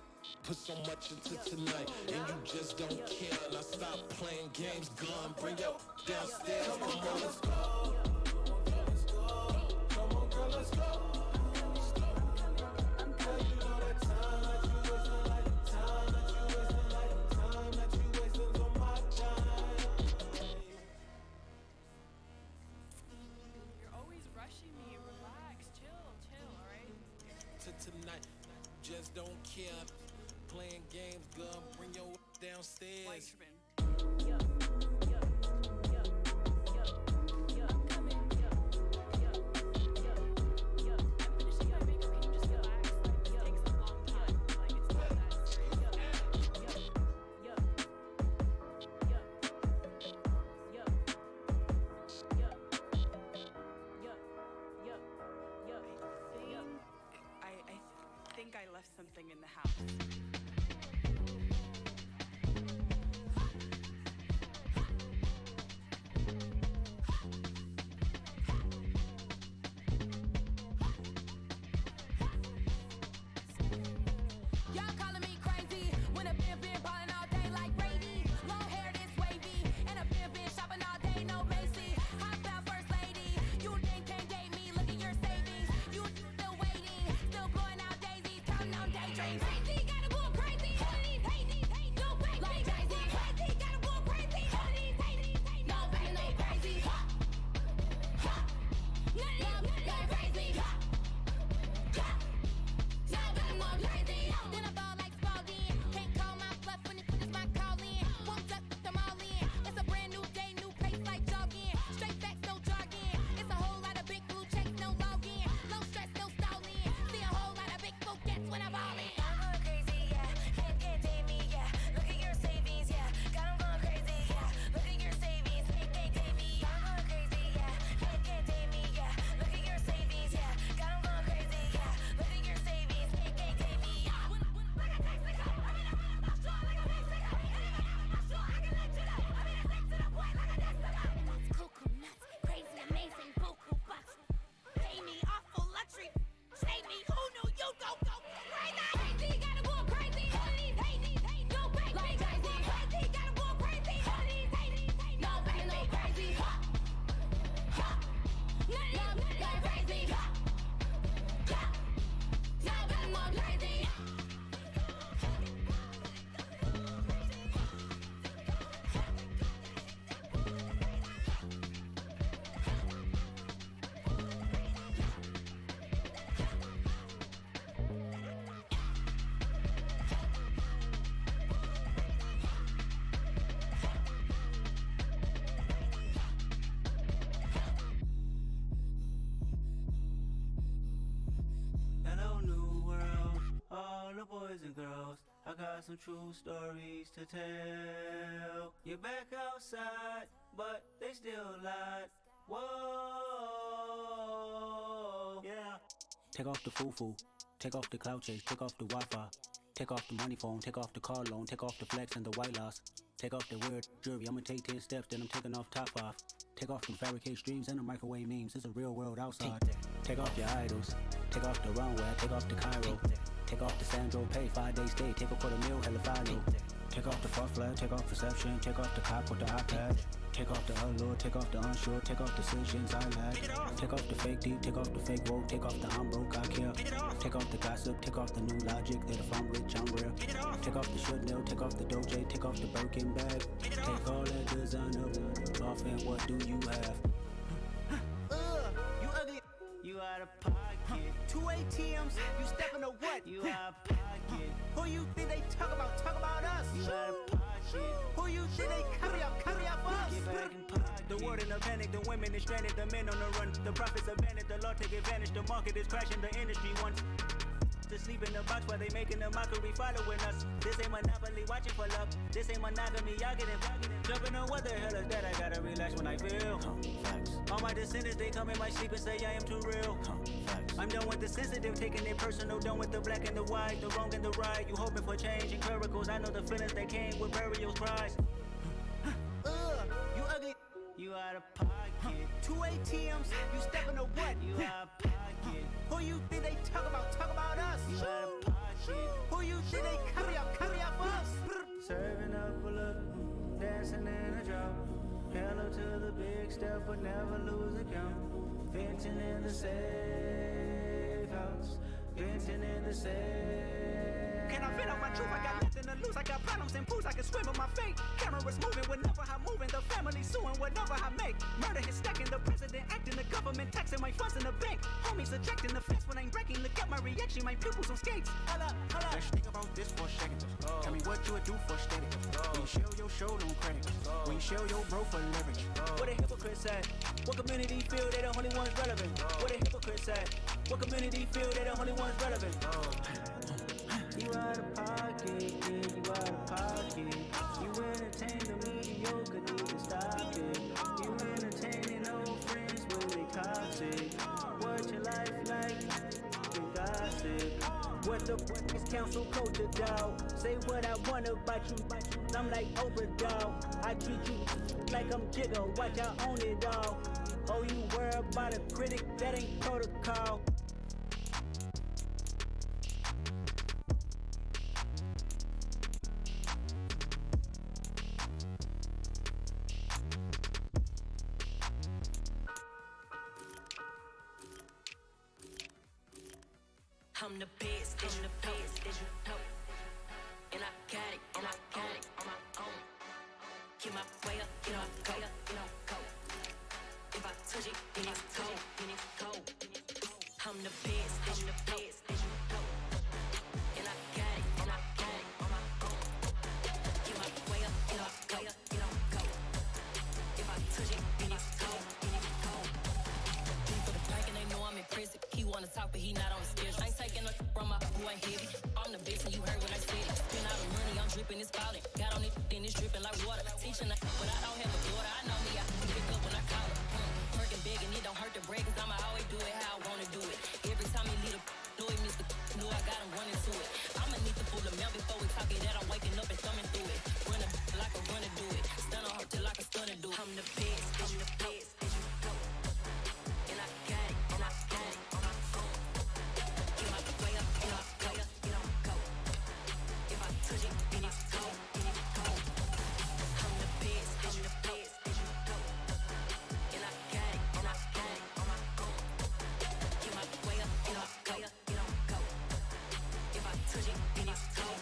put so much into tonight. And you just don't care. Now stop playing games, gun. Bring your downstairs. Come on, let's go. Come on, girl, let's go. Tonight, just don't care. Playing games, gun, bring your downstairs. I think I left something in the house. Y'all calling me crazy when a been ballin' all day like Brady. Long hair this wavy, and a been shopping all day, no Macy. Hot out first lady, you think can't date me? Look at your savings, you still waiting, still blowing out daisies, counting on daydreams. Crazy, gotta go crazy. All of these hate, no fake, like crazy. Crazy, gotta go crazy. All of these hate, no fake, no crazy. None of these got crazy. Then I fall like Spalding. Can't call my bluff when it's my calling. Won't duck with them all in. It's a brand new day, new pace like jogging. Straight facts, no jargon. It's a whole lot of big blue checks, no login. Low stress, no stalling. See a whole lot of big focus when I ball in. I'm going crazy, yeah. Can't date me, yeah. Look at your savings, yeah. Got 'em going crazy, yeah. Look at your savings, can't date me. I'm going crazy, yeah. Can't date me, yeah. Look at your savings, yeah. Got 'em going crazy, yeah. Look at your savings, can't date me. Cuckoo nuts, crazy, amazing, buku bucks. Pay me awful luxury. Save me, who knew you go crazy? Crazy, gotta go crazy. All of these hate, no fake, like crazy. Crazy, gotta go crazy. All of these hate, no fake, no crazy. None of these got crazy. Now got 'em all crazy. Hello, new world, all the boys and girls. I got some true stories to tell. You're back outside, but they still lied. Whoa, yeah. Take off the foo-foo, take off the cloud chase, take off the Wi-Fi, take off the money phone, take off the car loan, take off the flex and the white loss. Take off the weird jewelry, I'ma take 10 steps, then I'm taking off top off. Take off the fabricated streams and the microwave memes, it's a real world outside. Take off your idols, take off the runway, take off the Cairo. Take off the Sandro pay, 5 days stay, take a $250,000, hella follow. Take off the far flag, take off perception, take off the cop with the iPad. Take off the allure, take off the unsure, take off decisions I lack. Take off the fake deep, take off the fake woke, take off the I'm broke, I care. Take off the gossip, take off the new logic that if I'm rich, I'm real. Take off the Chanel, take off the Doja, take off the Birkin bag. Take all that designer off and what do you have? You ugly. You out of pocket. 2 ATMs, you stepping to what? You out of pocket. Who you think they talk about? Talk about us. You out of pocket. shit. Who you think they carry up for us? Get back in pocket. The world in a panic, the women is stranded, the men on the run. The profits abandoned, the law take advantage. The market is crashing, the industry wants to sleep in the box while they making a mockery following us. This ain't monopoly, watching for love. This ain't monogamy, y'all getting jumping on what the hell is that? I gotta relax when I feel. All my descendants, they come in my sleep and say I am too real. I'm done with the sensitive, taking it personal. Done with the black and the white, the wrong and the right. You hoping for change and miracles. I know the feelings that came with burial cries. You ugly, you out of pocket. 2 ATMs, you stepping to what? You out of pocket. Who you think they talk about us? You out of pocket. Who you think they carry up for us? Serving up a look, dancing in a drop. Hello to the big step, but never lose a count. Venting in the safe house. Venting in the safe. Can I vent on my truth? I got nothing to lose. I got problems and pools. I can swim with my fate. Cameras moving whenever I'm moving. The family suing whatever I make. Murder is stacking. The president acting. The government taxing my funds in the bank. Homies ejecting the fence when I'm breaking. Look at my reaction. My pupils on skates. Holla. Let's think about this for a second. Tell me what you would do for steady. When you show your show, no credit. When you show your bro for leverage. What a hypocrite said. What community feel they the only ones relevant? What a hypocrite said. What community feel they the only ones relevant? You out of pocket, yeah, you out of pocket. You entertain the mediocre, need to stop it. You entertaining old friends, but they toxic. What your life like? You gossip. What the fuck is council culture, dog? Say what I want about you. I'm like overdog. I treat you like I'm Jigga. Watch I own it all. Oh, you worry about a critic? That ain't protocol. I'm the best, I'm the best, and I got it, on my own. Get my way up, get my go, go. If I touch it, then it's cold. I'm the best, and I got it, on my own. Get my way up, get my go. If I touch it, then it's cold. For the bank and they know I'm in prison. He wanna talk, but he not on the schedule. I ain't taking no from my who ain't heavy. I'm the best and you heard what I said. Spend all the money, I'm dripping, it's falling. Got on it, then it's dripping like water. Teaching that, but I don't have a daughter. I know me, I can pick up when I call her. Working big and it don't hurt to break, cause I'ma always do it how I wanna do it. Every time he lead a know he missed the know I got him running to it. I'ma need to pull the mail before we talk it that I'm waking up and thumbing through it. Run a like a runner do it. Stun on her till like a stunner do it. I'm the best, and I got it, on my own. Get my way up, get my go. If I touch it, then it's cold. I'm the best, and I got it, on my own. Get my way up, get my go. If I touch it, then it's cold.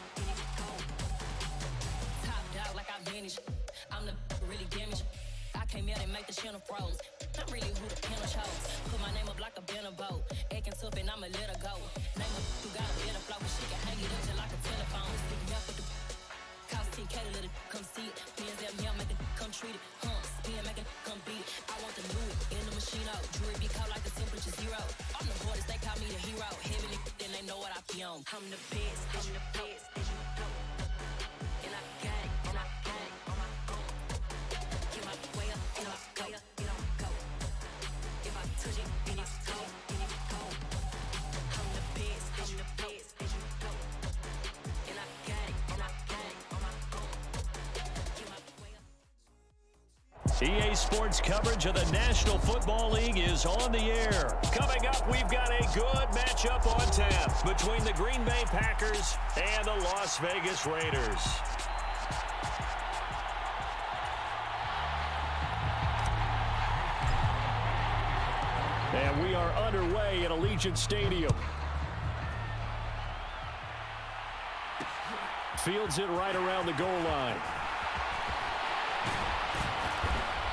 Top dog like I vanished. I'm the really damaged. I came out and make the channel froze. I'm really who the piano chose. Put my name up like a banner boat. Acting tough and I'ma let her go. Name her who got a better flow, but she can hang it up just like a telephone. Sticking up with the cost 10K to let it come see it. Pins that me, make it come treat it. Spin, make it come beat it. I want the new in the machine out. Jewelry be cold like the temperature 0. I'm the hardest, they call me the hero. Heavily, then they know what I be on. I'm the best, and I got it, on my own. Get my way up, get my go. If I touch it, then it's cold. I'm the best, and I got it, on my own. Get my way up. EA Sports coverage of the National Football League is on the air. Coming up, we've got a good matchup on tap between the Green Bay Packers and the Las Vegas Raiders. And we are underway at Allegiant Stadium. Fields it right around the goal line.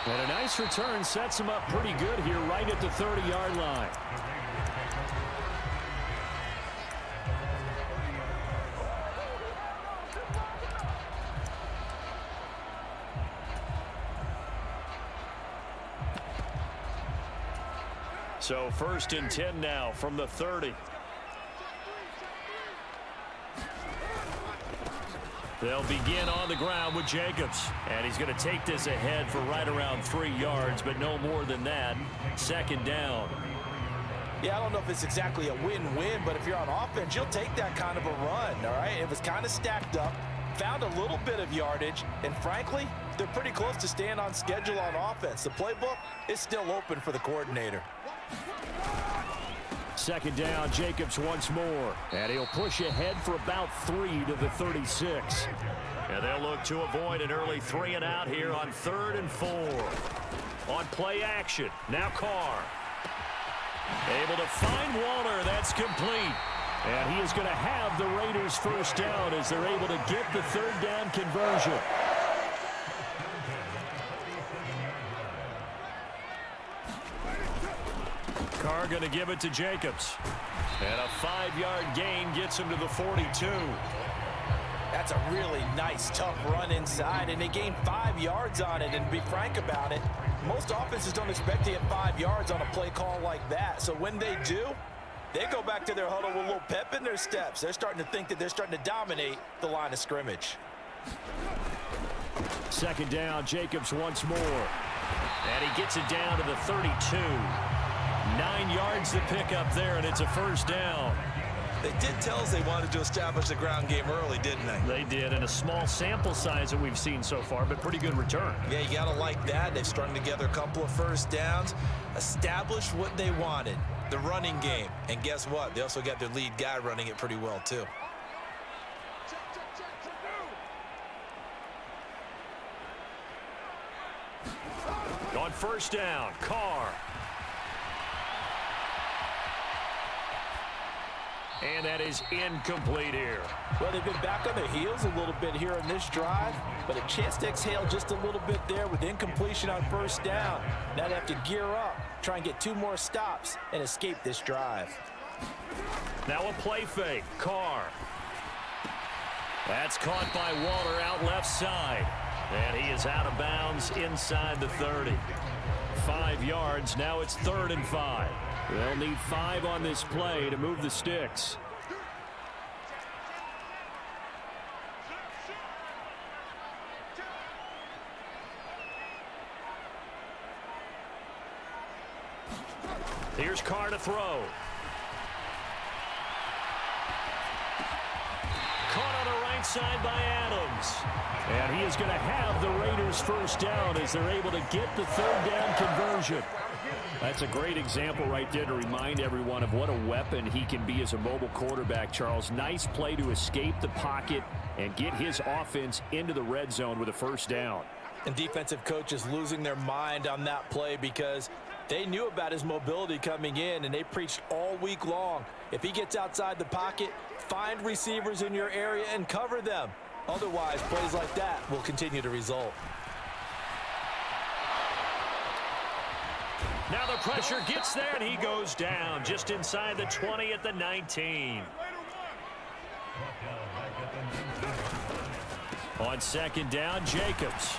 And a nice return sets him up pretty good here right at the 30-yard line. So 1st and 10 now from the 30. They'll begin on the ground with Jacobs. And he's going to take this ahead for right around 3 yards, but no more than that. 2nd down. Yeah, I don't know if it's exactly a win-win, but if you're on offense, you'll take that kind of a run, all right? It was kind of stacked up, found a little bit of yardage, and frankly, they're pretty close to staying on schedule on offense. The playbook is still open for the coordinator. 2nd down, Jacobs once more. And he'll push ahead for about 3 to the 36. And they'll look to avoid an early 3 and out here on 3rd and 4. On play action, now Carr. Able to find Waller, that's complete. And he is going to have the Raiders 1st down as they're able to get the 3rd down conversion. Carr going to give it to Jacobs. And a 5-yard gain gets him to the 42. That's a really nice, tough run inside, and they gained 5 yards on it. And to be frank about it, most offenses don't expect to get 5 yards on a play call like that. So when they do, they go back to their huddle with a little pep in their steps. They're starting to think that they're starting to dominate the line of scrimmage. 2nd down, Jacobs once more. And he gets it down to the 32. 9 yards to pick up there, and it's a 1st down. They did tell us they wanted to establish the ground game early, didn't they? They did, and a small sample size that we've seen so far, but pretty good return. Yeah, you got to like that. They've strung together a couple of 1st downs, established what they wanted, the running game. And guess what? They also got their lead guy running it pretty well, too. On 1st down, Carr. And that is incomplete here. Well, they've been back on their heels a little bit here in this drive, but a chance to exhale just a little bit there with incompletion on 1st down. Now they have to gear up, try and get 2 more stops, and escape this drive. Now a play fake. Carr. That's caught by Waller out left side. And he is out of bounds inside the 30. 5 yards. Now it's 3rd and 5. They'll need 5 on this play to move the sticks. Here's Carr to throw. Caught on the right side by Adams. And he is going to have the Raiders 1st down as they're able to get the 3rd down conversion. That's a great example right there to remind everyone of what a weapon he can be as a mobile quarterback, Charles. Nice play to escape the pocket and get his offense into the red zone with a 1st down. And defensive coaches losing their mind on that play because they knew about his mobility coming in, and they preached all week long. If he gets outside the pocket, find receivers in your area and cover them. Otherwise, plays like that will continue to result. Now the pressure gets there, and he goes down just inside the 20 at the 19. On 2nd down, Jacobs.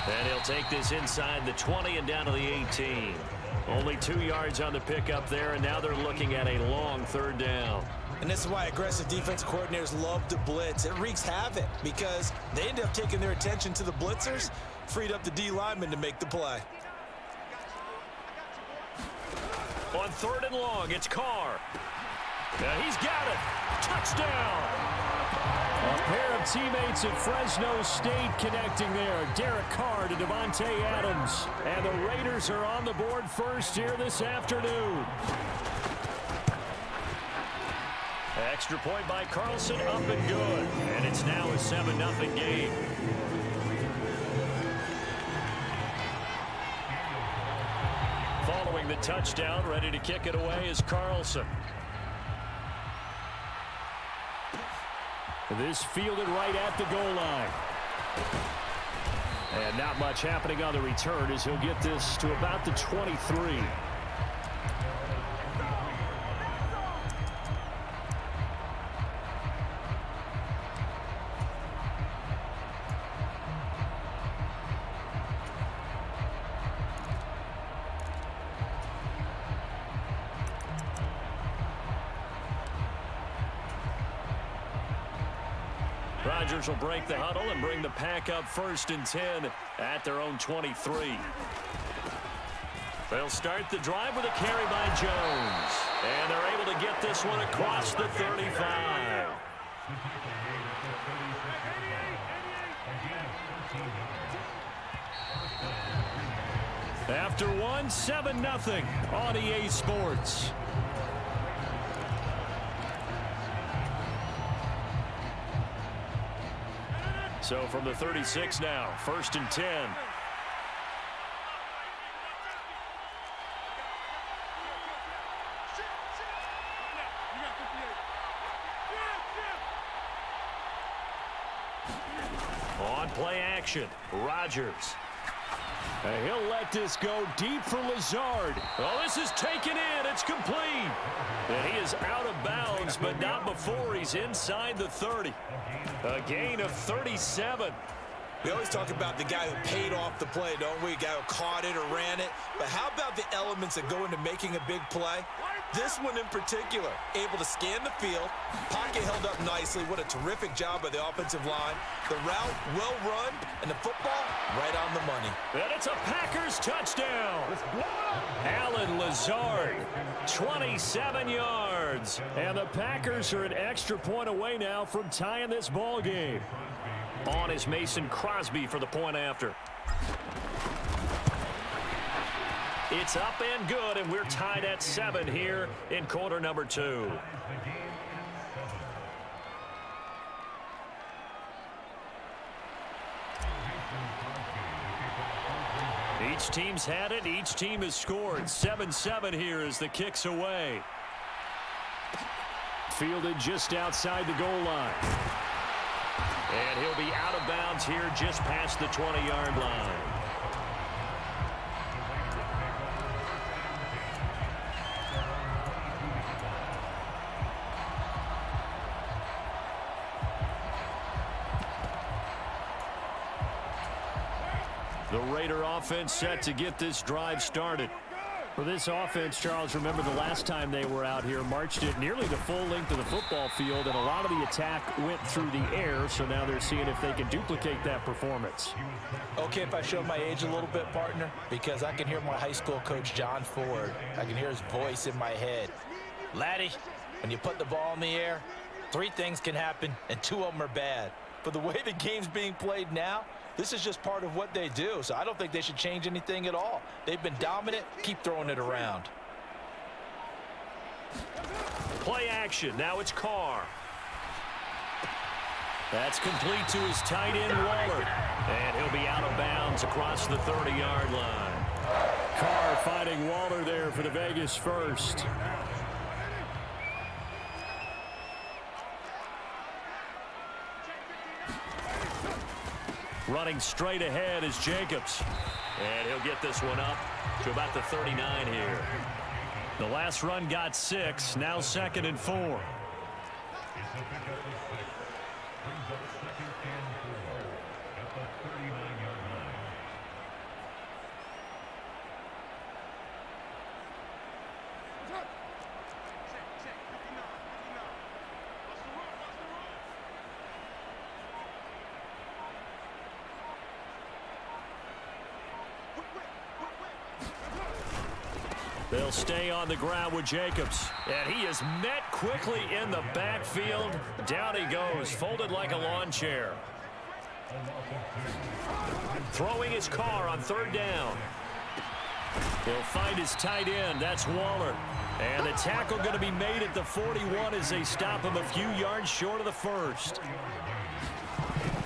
And he'll take this inside the 20 and down to the 18. Only 2 yards on the pickup there, and now they're looking at a long 3rd down. And this is why aggressive defensive coordinators love to blitz. It wreaks havoc because they end up taking their attention to the blitzers, freed up the D lineman to make the play. On 3rd and long, it's Carr. Now he's got it. Touchdown. A pair of teammates at Fresno State connecting there. Derek Carr to Devontae Adams. And the Raiders are on the board first here this afternoon. Extra point by Carlson, up and good. And it's now a 7-0 game. Following the touchdown, ready to kick it away is Carlson. This fielded right at the goal line. And not much happening on the return as he'll get this to about the 23. Rodgers will break the huddle and bring the pack up 1st and 10 at their own 23. They'll start the drive with a carry by Jones. And they're able to get this one across the 35. After one, 7-0 on EA Sports. So from the 36 now, 1st and 10. On play action, Rodgers. And he'll let this go deep for Lazard. Oh, this is taken in. It's complete. And he is out of bounds, but not before he's inside the 30. A gain of 37. We always talk about the guy who paid off the play, don't we? The guy who caught it or ran it. But how about the elements that go into making a big play? This one in particular, able to scan the field, pocket held up nicely. What a terrific job by the offensive line. The route, well run, and the football, right on the money. And it's a Packers touchdown. Alan Lazard, 27 yards. And the Packers are an extra point away now from tying this ball game. On is Mason Crosby for the point after. It's up and good, and we're tied at 7 here in quarter number 2. Each team's had it. Each team has scored. 7-7 here as the kick's away. Fielded just outside the goal line. And he'll be out of bounds here just past the 20-yard line. The Raider offense set to get this drive started. For this offense, Charles, remember the last time they were out here, marched it nearly the full length of the football field, and a lot of the attack went through the air, so now they're seeing if they can duplicate that performance. Okay, if I show my age a little bit, partner, because I can hear my high school coach, John Ford. I can hear his voice in my head. Laddie, when you put the ball in the air, 3 things can happen, and 2 of them are bad. But the way the game's being played now, this is just part of what they do, so I don't think they should change anything at all. They've been dominant. Keep throwing it around. Play action. Now it's Carr. That's complete to his tight end, Waller. And he'll be out of bounds across the 30-yard line. Carr finding Waller there for the Vegas first. Running straight ahead is Jacobs. And he'll get this one up to about the 39 here. The last run got 6. Now 2nd and 4. They'll stay on the ground with Jacobs. And he is met quickly in the backfield. Down he goes, folded like a lawn chair. Throwing his Carr on 3rd down. He'll find his tight end. That's Waller. And the tackle going to be made at the 41 as they stop him a few yards short of the 1st.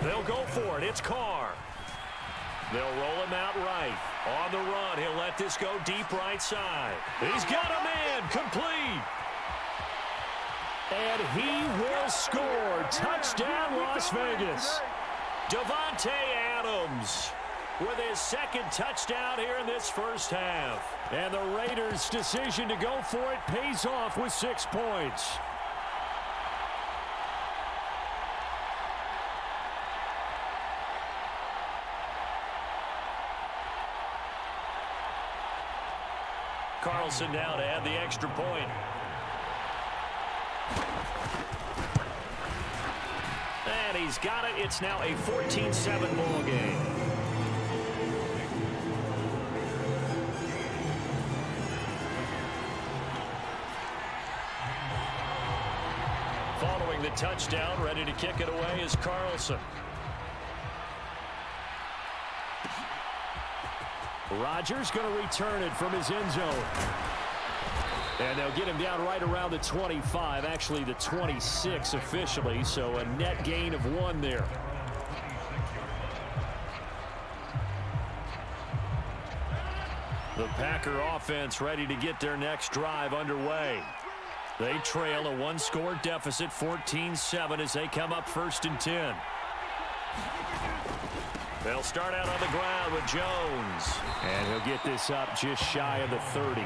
They'll go for it. It's Carr. They'll roll him out right. On the run, he'll let this go deep right side. He's got a man, complete. And he will score. Touchdown, Las Vegas. Davante Adams with his 2nd touchdown here in this first half. And the Raiders' decision to go for it pays off with 6 points. Carlson now to add the extra point. And he's got it. It's now a 14-7 ball game. Following the touchdown, ready to kick it away is Carlson. Rodgers going to return it from his end zone. And they'll get him down right around the 25, actually the 26 officially, so a net gain of 1 there. The Packer offense ready to get their next drive underway. They trail a 1-score deficit, 14-7, as they come up 1st and 10. They'll start out on the ground with Jones. And he'll get this up just shy of the 30.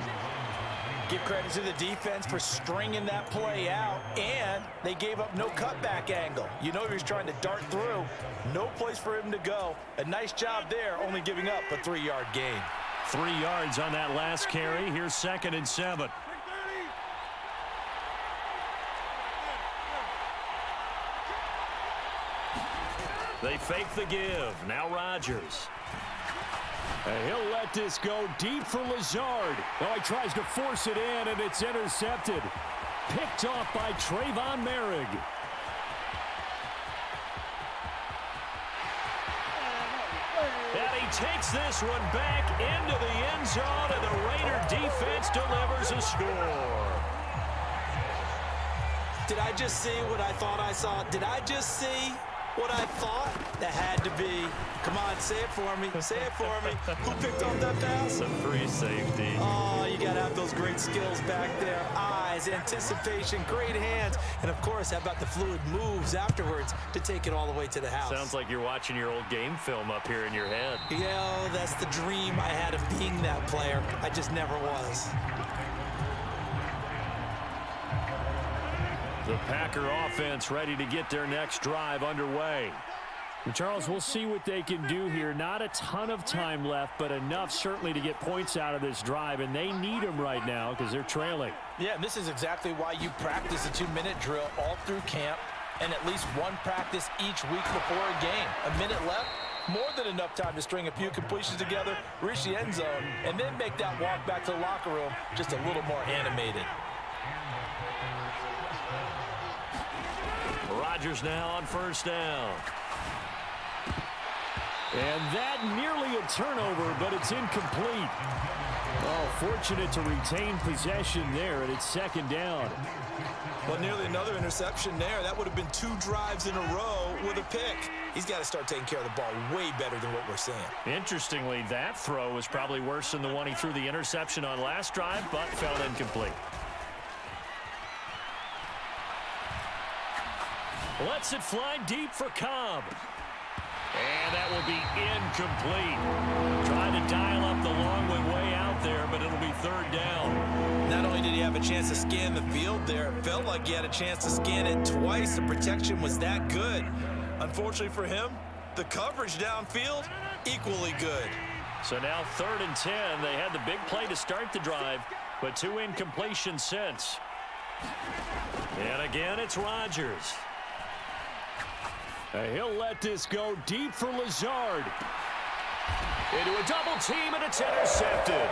Give credit to the defense for stringing that play out, and they gave up no cutback angle. You know he was trying to dart through. No place for him to go. A nice job there, only giving up a 3-yard gain. 3 yards on that last carry. Here's 2nd and 7. They fake the give. Now Rodgers. And he'll let this go deep for Lazard. Oh, he tries to force it in, and it's intercepted. Picked off by Trayvon Merrick. And he takes this one back into the end zone, and the Raider defense delivers a score. Did I just see what I thought I saw? Did I just see what I thought? That had to be. Come on, say it for me. Say it for me. Who picked up that pass? A free safety. Oh, you got to have those great skills back there. Eyes, anticipation, great hands. And, of course, how about the fluid moves afterwards to take it all the way to the house? Sounds like you're watching your old game film up here in your head. Yeah, that's the dream I had of being that player. I just never was. The Packer offense ready to get their next drive underway. And Charles, we'll see what they can do here. Not a ton of time left, but enough certainly to get points out of this drive, and they need them right now because they're trailing. Yeah, and this is exactly why you practice a 2-minute drill all through camp and at least one practice each week before a game. A minute left, more than enough time to string a few completions together, reach the end zone, and then make that walk back to the locker room just a little more animated. Rodgers now on 1st down. And that nearly a turnover, but it's incomplete. Oh, fortunate to retain possession there, and it's 2nd down. Well, nearly another interception there. That would have been 2 drives in a row with a pick. He's got to start taking care of the ball way better than what we're seeing. Interestingly, that throw was probably worse than the one he threw the interception on last drive, but fell incomplete. Lets it fly deep for Cobb. And that will be incomplete. Trying to dial up the long way out there, but it'll be 3rd down. Not only did he have a chance to scan the field there, it felt like he had a chance to scan it twice. The protection was that good. Unfortunately for him, the coverage downfield, equally good. So now 3rd and 10. They had the big play to start the drive, but 2 incompletions since. And again, it's Rodgers. He'll let this go deep for Lazard. Into a double team, and it's intercepted.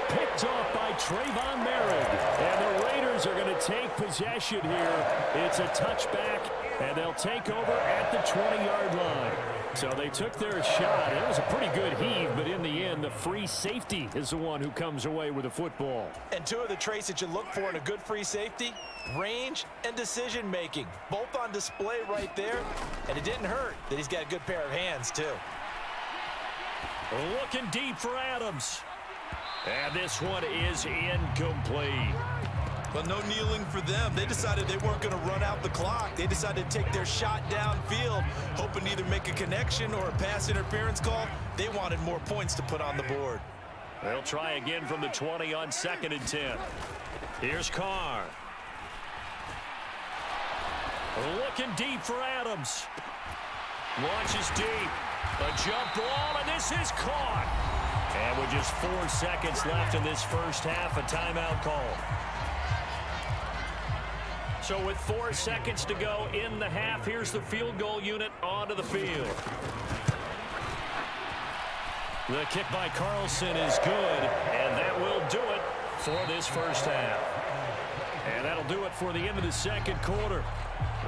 Picked off by Trayvon Merrick. And the Raiders are going to take possession here. It's a touchback, and they'll take over at the 20-yard line. So they took their shot. It was a pretty good heave, but in the end, the free safety is the one who comes away with the football. And 2 of the traits that you look for in a good free safety, range and decision-making, both on display right there. And it didn't hurt that he's got a good pair of hands, too. Looking deep for Adams. And this one is incomplete. Well, no kneeling for them. They decided they weren't going to run out the clock. They decided to take their shot downfield, hoping to either make a connection or a pass interference call. They wanted more points to put on the board. They'll try again from the 20 on 2nd and 10. Here's Carr. Looking deep for Adams. Launches deep. A jump ball, and this is caught. And with just 4 seconds left in this first half, a timeout call. So with 4 seconds to go in the half, here's the field goal unit onto the field. The kick by Carlson is good, and that will do it for this first half. And that'll do it for the end of the second quarter.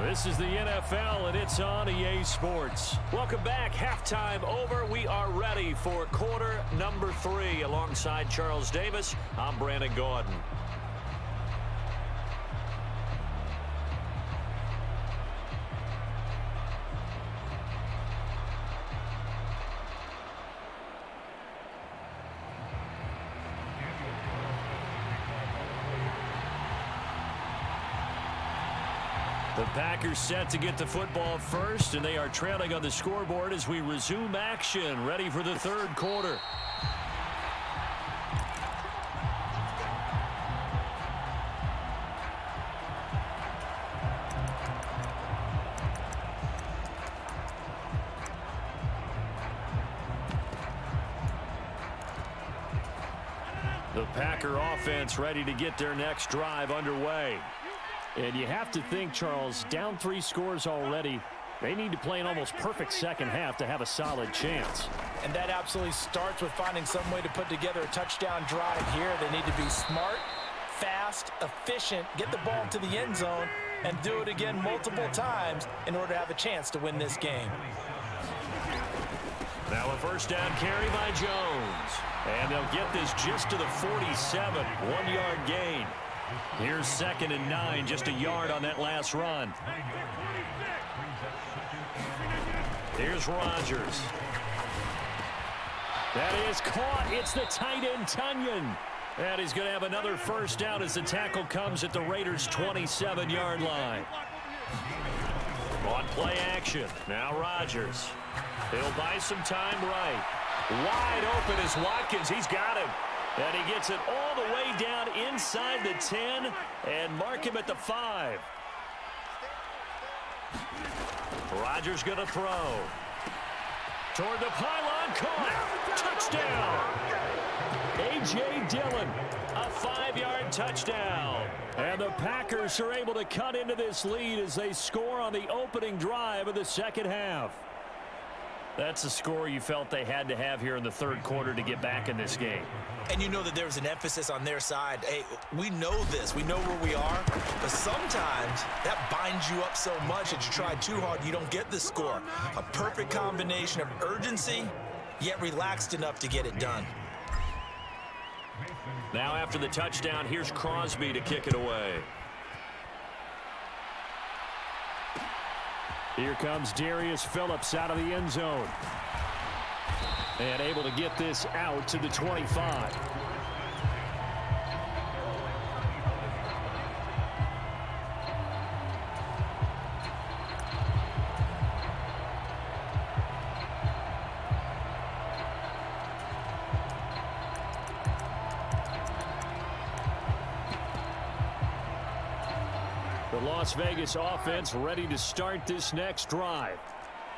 This is the NFL, and it's on EA Sports. Welcome back. Halftime over. We are ready for quarter number 3. Alongside Charles Davis, I'm Brandon Gaudin. The Packers set to get the football first, and they are trailing on the scoreboard as we resume action, ready for the third quarter. The Packer offense ready to get their next drive underway. And you have to think, Charles, down 3 scores already. They need to play an almost perfect second half to have a solid chance. And that absolutely starts with finding some way to put together a touchdown drive here. They need to be smart, fast, efficient, get the ball to the end zone, and do it again multiple times in order to have a chance to win this game. Now a first down carry by Jones. And they'll get this just to the 47, 1-yard gain. Here's 2nd and 9, just a yard on that last run. Here's Rodgers. That is caught. It's the tight end, Tunyon. And he's going to have another first down as the tackle comes at the Raiders' 27-yard line. On play action. Now Rodgers. He'll buy some time right. Wide open is Watkins. He's got him. And he gets it all the way down inside the 10 and mark him at the 5. Rodgers going to throw. Toward the pylon, caught. Touchdown. A.J. Dillon, a 5-yard touchdown. And the Packers are able to cut into this lead as they score on the opening drive of the second half. That's the score you felt they had to have here in the third quarter to get back in this game. And you know that there was an emphasis on their side. Hey, we know this. We know where we are. But sometimes that binds you up so much that you try too hard, you don't get the score. A perfect combination of urgency, yet relaxed enough to get it done. Now after the touchdown, here's Crosby to kick it away. Here comes Darius Phillips out of the end zone. And able to get this out to the 25. The Las Vegas offense ready to start this next drive.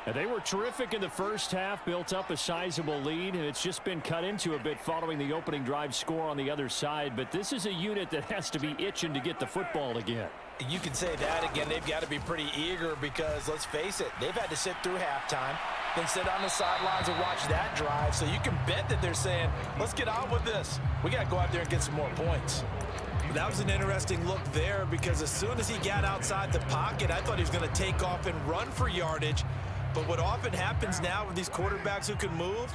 And they were terrific in the first half, built up a sizable lead, and it's just been cut into a bit following the opening drive score on the other side. But this is a unit that has to be itching to get the football again. You can say that again. They've got to be pretty eager because, let's face it, they've had to sit through halftime, then sit on the sidelines and watch that drive. So you can bet that they're saying, let's get on with this. We got to go out there and get some more points. That was an interesting look there because as soon as he got outside the pocket, I thought he was going to take off and run for yardage. But what often happens now with these quarterbacks who can move,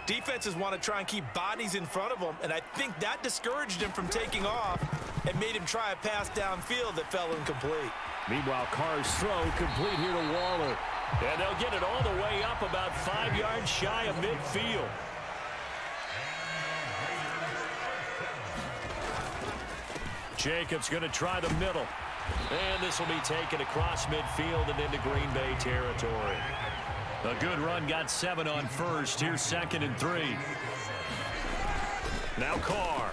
defenses want to try and keep bodies in front of them, and I think that discouraged him from taking off and made him try a pass downfield that fell incomplete. Meanwhile, Carr's throw complete here to Waller. And they'll get it all the way up about 5 yards shy of midfield. Jacobs going to try the middle. And this will be taken across midfield and into Green Bay territory. A good run, got 7 on first. Here's 2nd and 3. Now Carr.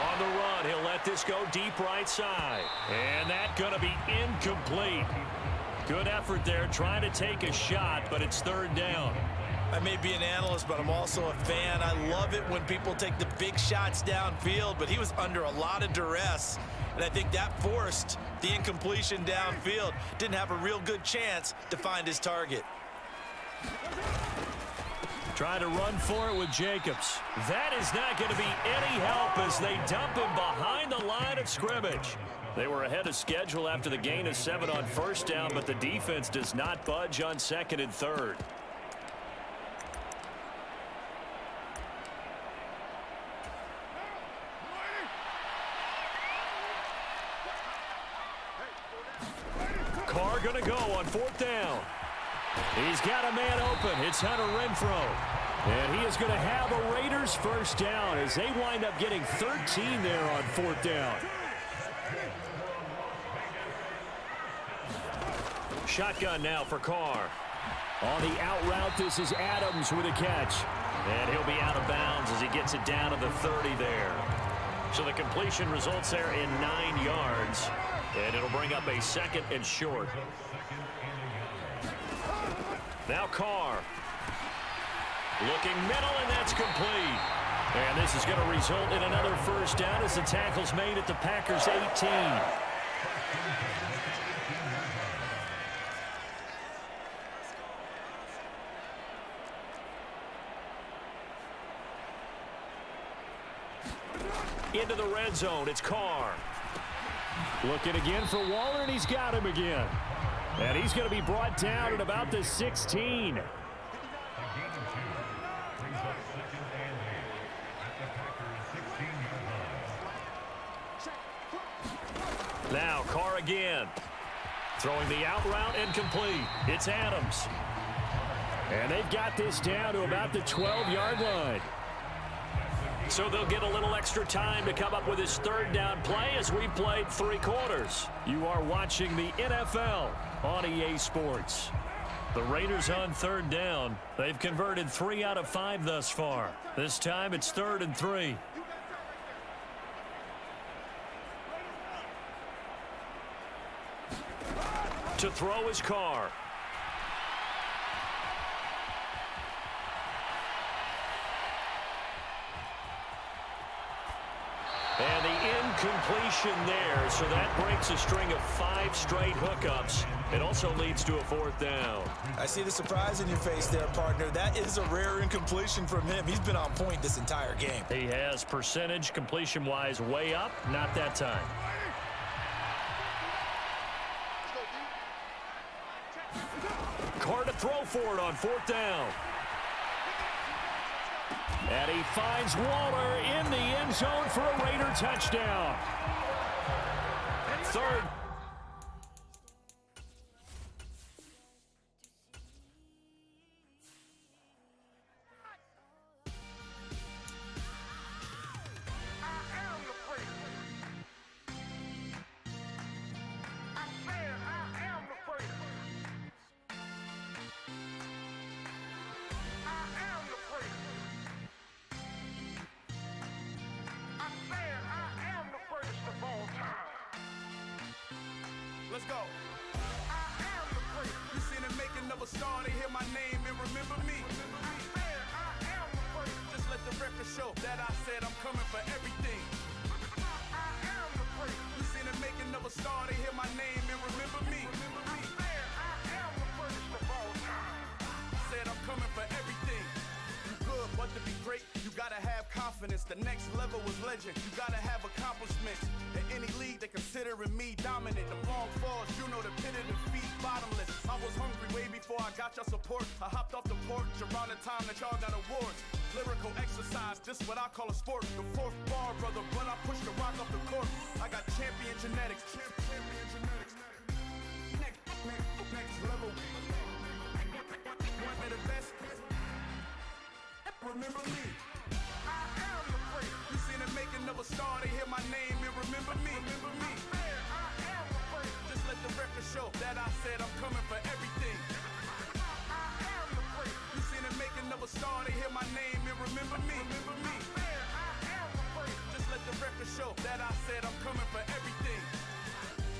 On the run, he'll let this go deep right side. And that's going to be incomplete. Good effort there, trying to take a shot, but it's 3rd down. I may be an analyst, but I'm also a fan. I love it when people take the big shots downfield, but he was under a lot of duress, and I think that forced the incompletion downfield. Didn't have a real good chance to find his target. Trying to run for it with Jacobs. That is not going to be any help as they dump him behind the line of scrimmage. They were ahead of schedule after the gain of 7 on first down, but the defense does not budge on 2nd and 3rd. Carr going to go on 4th down. He's got a man open. It's Hunter Renfrow. And he is going to have a Raiders first down as they wind up getting 13 there on 4th down. Shotgun now for Carr. On the out route, this is Adams with a catch. And he'll be out of bounds as he gets it down to the 30 there. So the completion results there in 9 yards. And it'll bring up a 2nd and short. Now Carr. Looking middle, and that's complete. And this is going to result in another first down as the tackle's made at the Packers' 18. Into the red zone, it's Carr. Looking again for Waller, and he's got him again. And he's going to be brought down at about the 16. Now Carr again. Throwing the out route and complete. It's Adams. And they've got this down to about the 12-yard line. So they'll get a little extra time to come up with his 3rd down play as we played 3 quarters. You are watching the NFL on EA Sports. The Raiders on 3rd down. They've converted 3 out of 5 thus far. This time it's 3rd and 3. To throw his Carr. And the incompletion there, so that breaks a string of 5 straight hookups. It also leads to a 4th down. I see the surprise in your face there, partner. That is a rare incompletion from him. He's been on point this entire game. He has percentage completion-wise way up, not that time. Carr to throw for it on 4th down. And he finds Waller in the end zone for a Raider touchdown. 3rd. Let's go. I am the great. You seen the making of a star, they hear my name and remember me. I am the great. Just let the record show that I said I'm coming for everything. I am the great. You seen the making of a star, they hear my name and remember me. I am the greatest of all time. Said I'm coming for everything. You good, but to be great, you gotta have confidence. The next level was legend. You gotta have accomplishments. In any league, they considering me dominant. The long falls, you know the pit of defeat, bottomless. I was hungry way before I got your support. I hopped off the porch around the time that y'all got awards. Lyrical exercise, this what I call a sport. The 4th bar, brother, but I push the rock off the court. I got champion genetics. Champion genetics. Next level. One of the best. Remember me. I am the great. You seen the making of a star, they hear my name and remember me. Remember me. I am the great. Just let the record show that I said I'm coming for everything. I am the great. You seen the making of a star, they hear my name and remember me. Remember me. I am the great. Just let the record show that I said I'm coming for everything.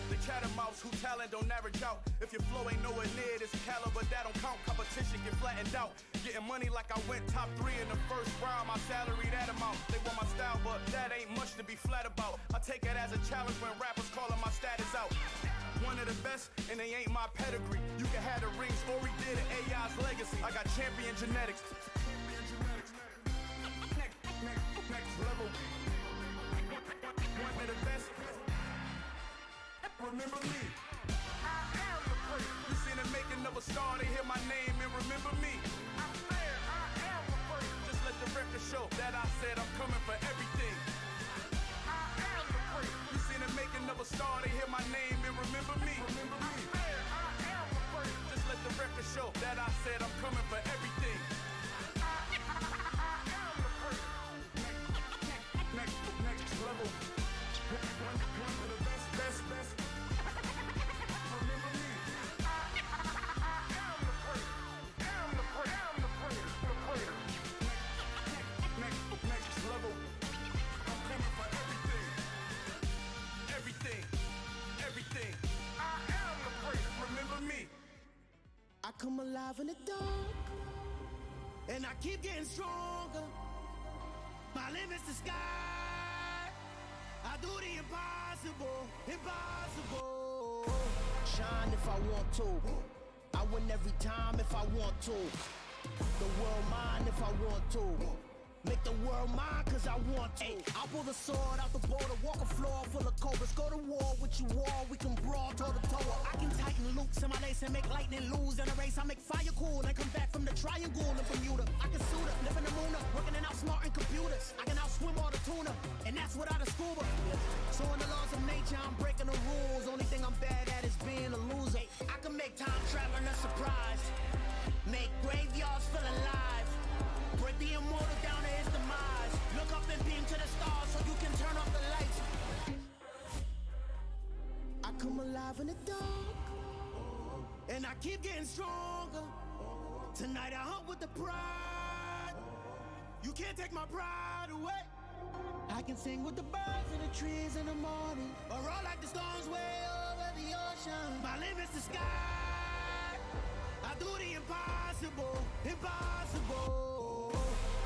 The chattermouths who talent don't average out. If your flow ain't nowhere near this caliber, that don't count. Competition get flattened out. Getting money like I went top 3 in the first round. My salary that amount. They want my style, but that ain't much to be flat about. I take it as a challenge when rappers calling my status out. One of the best, and they ain't my pedigree. You can have the rings, Ori did it, AI's legacy. I got champion genetics. Next level. One of the best. Remember me. I am the place. You seen the making of a star, they hear my name and remember me. I said I am the place. Just let the record show that I said I'm coming for everything. I am the place. You seen the making of a star, they hear my name and remember me. Remember me. I said I am the place. Just let the record show that I said I'm coming for everything. I am the place. Next level. One of the best. Remember me. I am the place. Am the place. Next level. I'm coming for everything. I am the place. Remember me. I come alive in the dark, and I keep getting stronger. My limit's the sky. I do the impossible. Shine if I want to. I win every time if I want to. The world mine if I want to. Make the world mine cause I want to. I'll pull the sword out the border, walk a floor full of cobras. Go to war with you all, we can brawl toe to toe. I can tighten loops in my lace and make lightning lose in a race. I make fire cool and come back from the triangle in Bermuda. I can suit up, live in the moon up, working and outsmarting computers. I can outswim all the tuna, and that's without a scuba. So in the laws of nature, I'm breaking the rules. Only thing I'm bad at is being a loser. I can make time traveling a surprise, make graveyards feel alive. Break the immortal down to his demise. Look up and beam to the stars so you can turn off the lights. I come alive in the dark, and I keep getting stronger. Tonight I hunt with the pride. You can't take my pride away. I can sing with the birds and the trees in the morning, or roll like the storms way over the ocean. My limit's the sky. I do the impossible.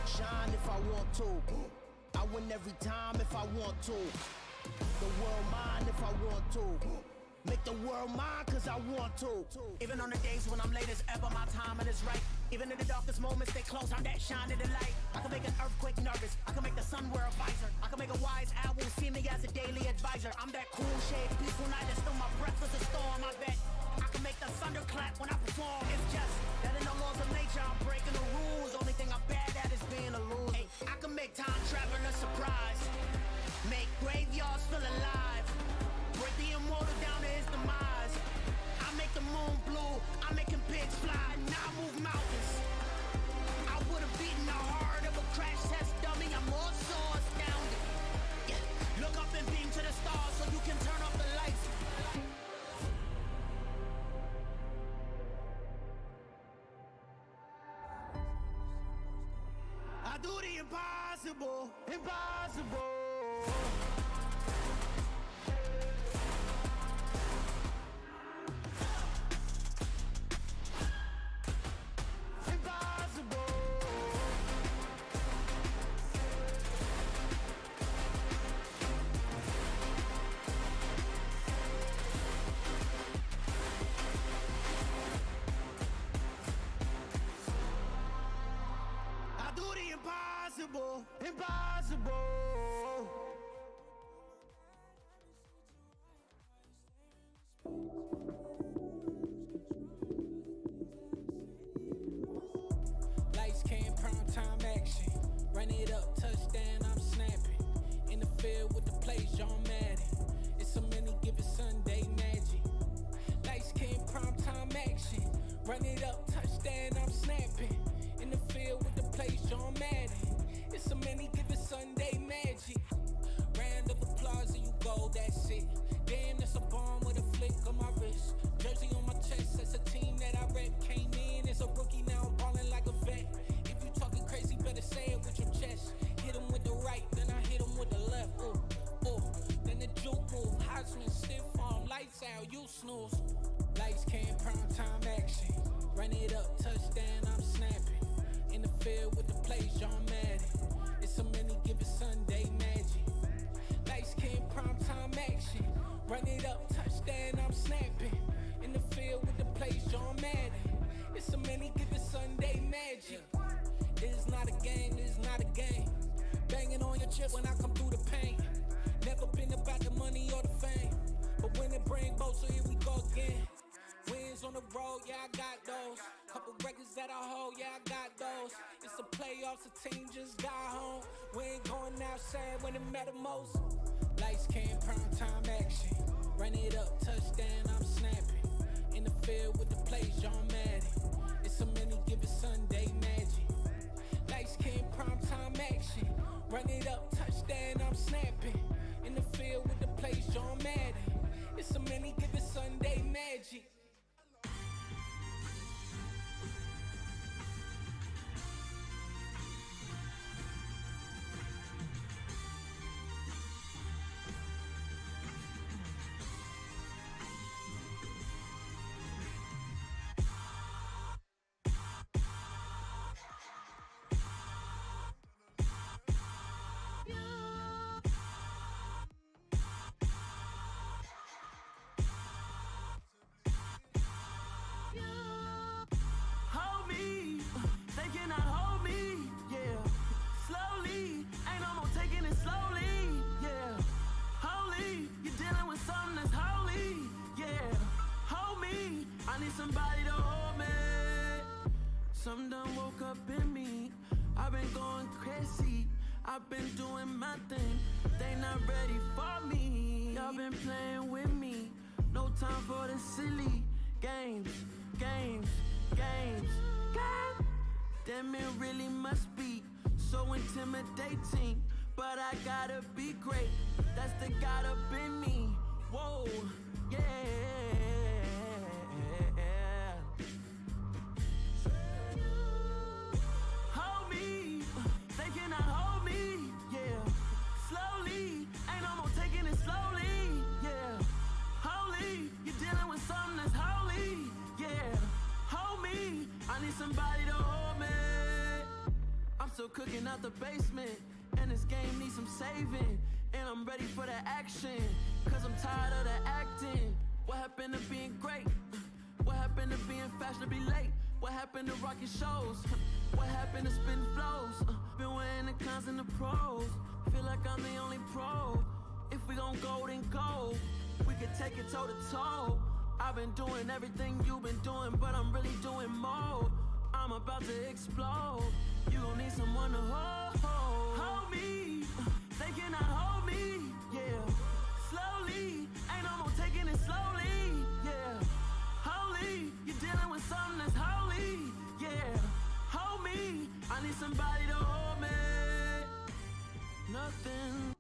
Shine if I want to. I win every time if I want to. The world mine if I want to. Make the world mine cause I want to. Even on the days when I'm late as ever, my timing is right. Even in the darkest moments, stay close, I'm that shine of the light. I can make an earthquake nervous, I can make the sun wear a visor. I can make a wise owl see me as a daily advisor. I'm that cool shade, peaceful night, and still my breath is a storm, I bet. I can make the thunder clap when I perform. It's just that in the laws of nature, I'm breaking the rules. Only thing I'm bad at is being a loser. Hey, I can make time traveling a surprise, make graveyards feel alive. Break the immortal down to his demise. I make the moon blue, I'm making pigs fly. Now I move mountains. I would've beaten the heart of a crash test dummy. I'm more so astounded. Yeah. Look up and beam to the stars so you can turn off the lights. I do the impossible. Impossible. Lights came, prime time action. Run it up, touchdown, I'm snapping. In the field with the plays, John Madden. It's so many given Sunday magic. Lights came, prime time action. Run it up, touchdown, I'm snapping. In the field with the plays, John Madden. It's so many given Sunday magic. Round of applause and you go, that's it. Damn, that's a bomb with a flick on my wrist. Jersey on my chest, that's a team that I rep. Came in as a rookie, now I'm ballin' like a vet. If you talking crazy, better say it with your chest. Hit him with the Run it up, touchdown, I'm snapping. In the field with the plays, John Madden. It's so many given Sunday magic. Light skin, primetime action. Run it up, touchdown, I'm snapping. In the field with the plays, John Madden. It's so many given Sunday magic. It's not a game, it's not a game. Banging on your chest when I come through the pain. Never been about the money or the fame. But when it bring both, so here we go again. Wins on the road, yeah, I got those. Couple records that I hold, yeah, I got those. It's the playoffs, the team just got home. We ain't going outside when it matter most. Lights came, prime time action. Run it up, touchdown, I'm snapping. In the field with the plays, John Madden. It's so many given Sunday magic. Lights came, prime time action. Run it up, touchdown, I'm snapping. In the field with the plays, John Madden. It's so many given Sunday magic. Hold me, they cannot hold me, yeah. Slowly, ain't no more taking it slowly, yeah. Holy, you're dealing with something that's holy, yeah. Hold me, I need somebody to hold me. Something done woke up in me. I've been going crazy, I've been doing my thing. They not ready for me. Y'all been playing with me. No time for the silly games, games, games. God damn, it really must be so intimidating. But I gotta be great. That's the God up in me. Whoa, yeah. Hold me, they cannot hold me, yeah. Slowly, ain't no more taking it slowly, yeah. Holy, you're dealing with something that's holy, yeah. Hold me, I need somebody to hold me. I'm still cooking out the basement, and this game needs some saving. And I'm ready for the action, cause I'm tired of the acting. What happened to being great? What happened to being fashionably late? What happened to rocking shows? What happened to spin flows? Been wearing the cons and the pros. Feel like I'm the only pro. If we gon' go, then go. We could take it toe to toe. I've been doing everything you've been doing, but I'm really doing more. I'm about to explode. You gon' need someone to hold. Hold me, they cannot hold me, yeah. Slowly, ain't no more taking it slowly, yeah. Holy, you're dealing with something that's holy, yeah. Hold me, I need somebody to hold me. Nothing